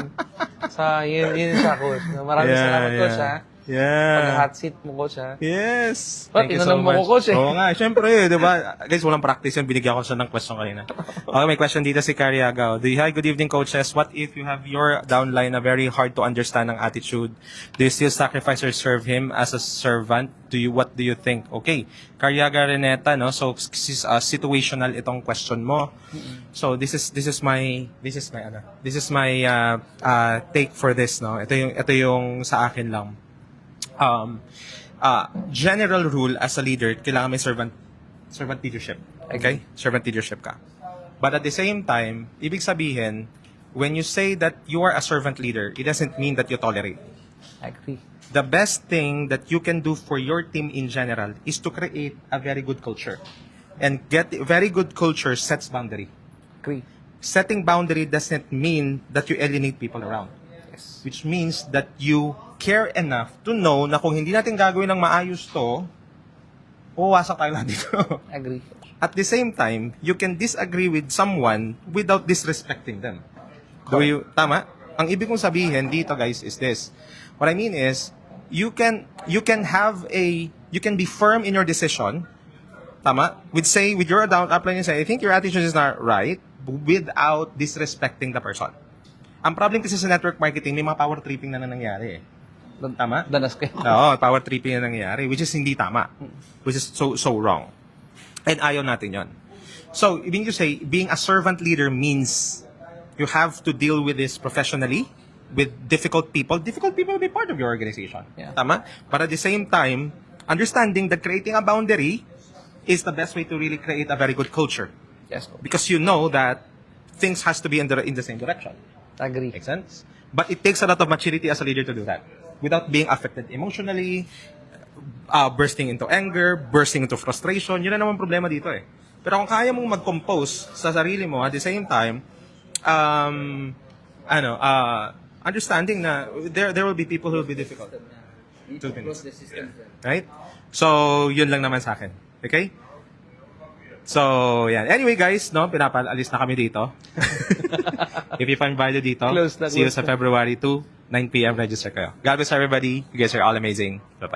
So, yun siya, Coach. Maraming salamat, Coach, ha? Pag-hot seat mo, Coach, ha? Yes. Ba't tinanong mo ko, Coach, eh? Oo nga, syempre, di ba? Guys, walang practice yun. Binigyan ko siya ng question kanina. Okay, may question dito si Cariagaw. Hi, good evening, coaches. What if you have your downline a very hard to understand ng attitude? Do you still sacrifice or serve him as a servant? What do you think? Okay. Cariaga Reneta, no? So, situational itong question mo. So, this is my take for this, no? Ito yung sa akin lang. General rule as a leader, kailangan may servant leadership. Okay? Servant leadership ka. But at the same time, ibig sabihin, when you say that you are a servant leader, it doesn't mean that you tolerate. I agree. The best thing that you can do for your team in general is to create a very good culture. And very good culture sets boundary. Agree. Setting boundary doesn't mean that you alienate people around. Yes. Which means that you care enough to know na kung hindi natin gagawin ng maayos to, uwasak tayo lang dito. Agree. At the same time, you can disagree with someone without disrespecting them. Tama? Ang ibig kong sabihin dito, guys, is this. What I mean is, you can be firm in your decision. Tama? With your upline and say, I think your attitude is not right, without disrespecting the person. Ang problem kasi sa network marketing, may mga power tripping na nangyayari eh. Tama? Danas kayo. Oo, power tripping na nangyayari, which is hindi tama. Which is so wrong. And ayaw natin yon. So, ibig ko say, being a servant leader means you have to deal with this professionally, with difficult people. Difficult people will be part of your organization. Yeah. Tama? But at the same time, understanding that creating a boundary is the best way to really create a very good culture. Yes, Coach. Because you know that things has to be in the same direction. Agree. Make sense? But it takes a lot of maturity as a leader to do that. Without being affected emotionally, bursting into anger, bursting into frustration. Yun na naman problema dito eh. Pero kung kaya mong mag-compose sa sarili mo at the same time, understanding na there will be people who will be difficult. 2 minutes. Right? So, yun lang naman sa akin. Okay? So, yan. Anyway, guys, no, pinapaalis na kami dito. If you find value dito, Close na, see you close sa na. February 2, 9 p.m. Register kayo. God bless everybody. You guys are all amazing. Bye-bye.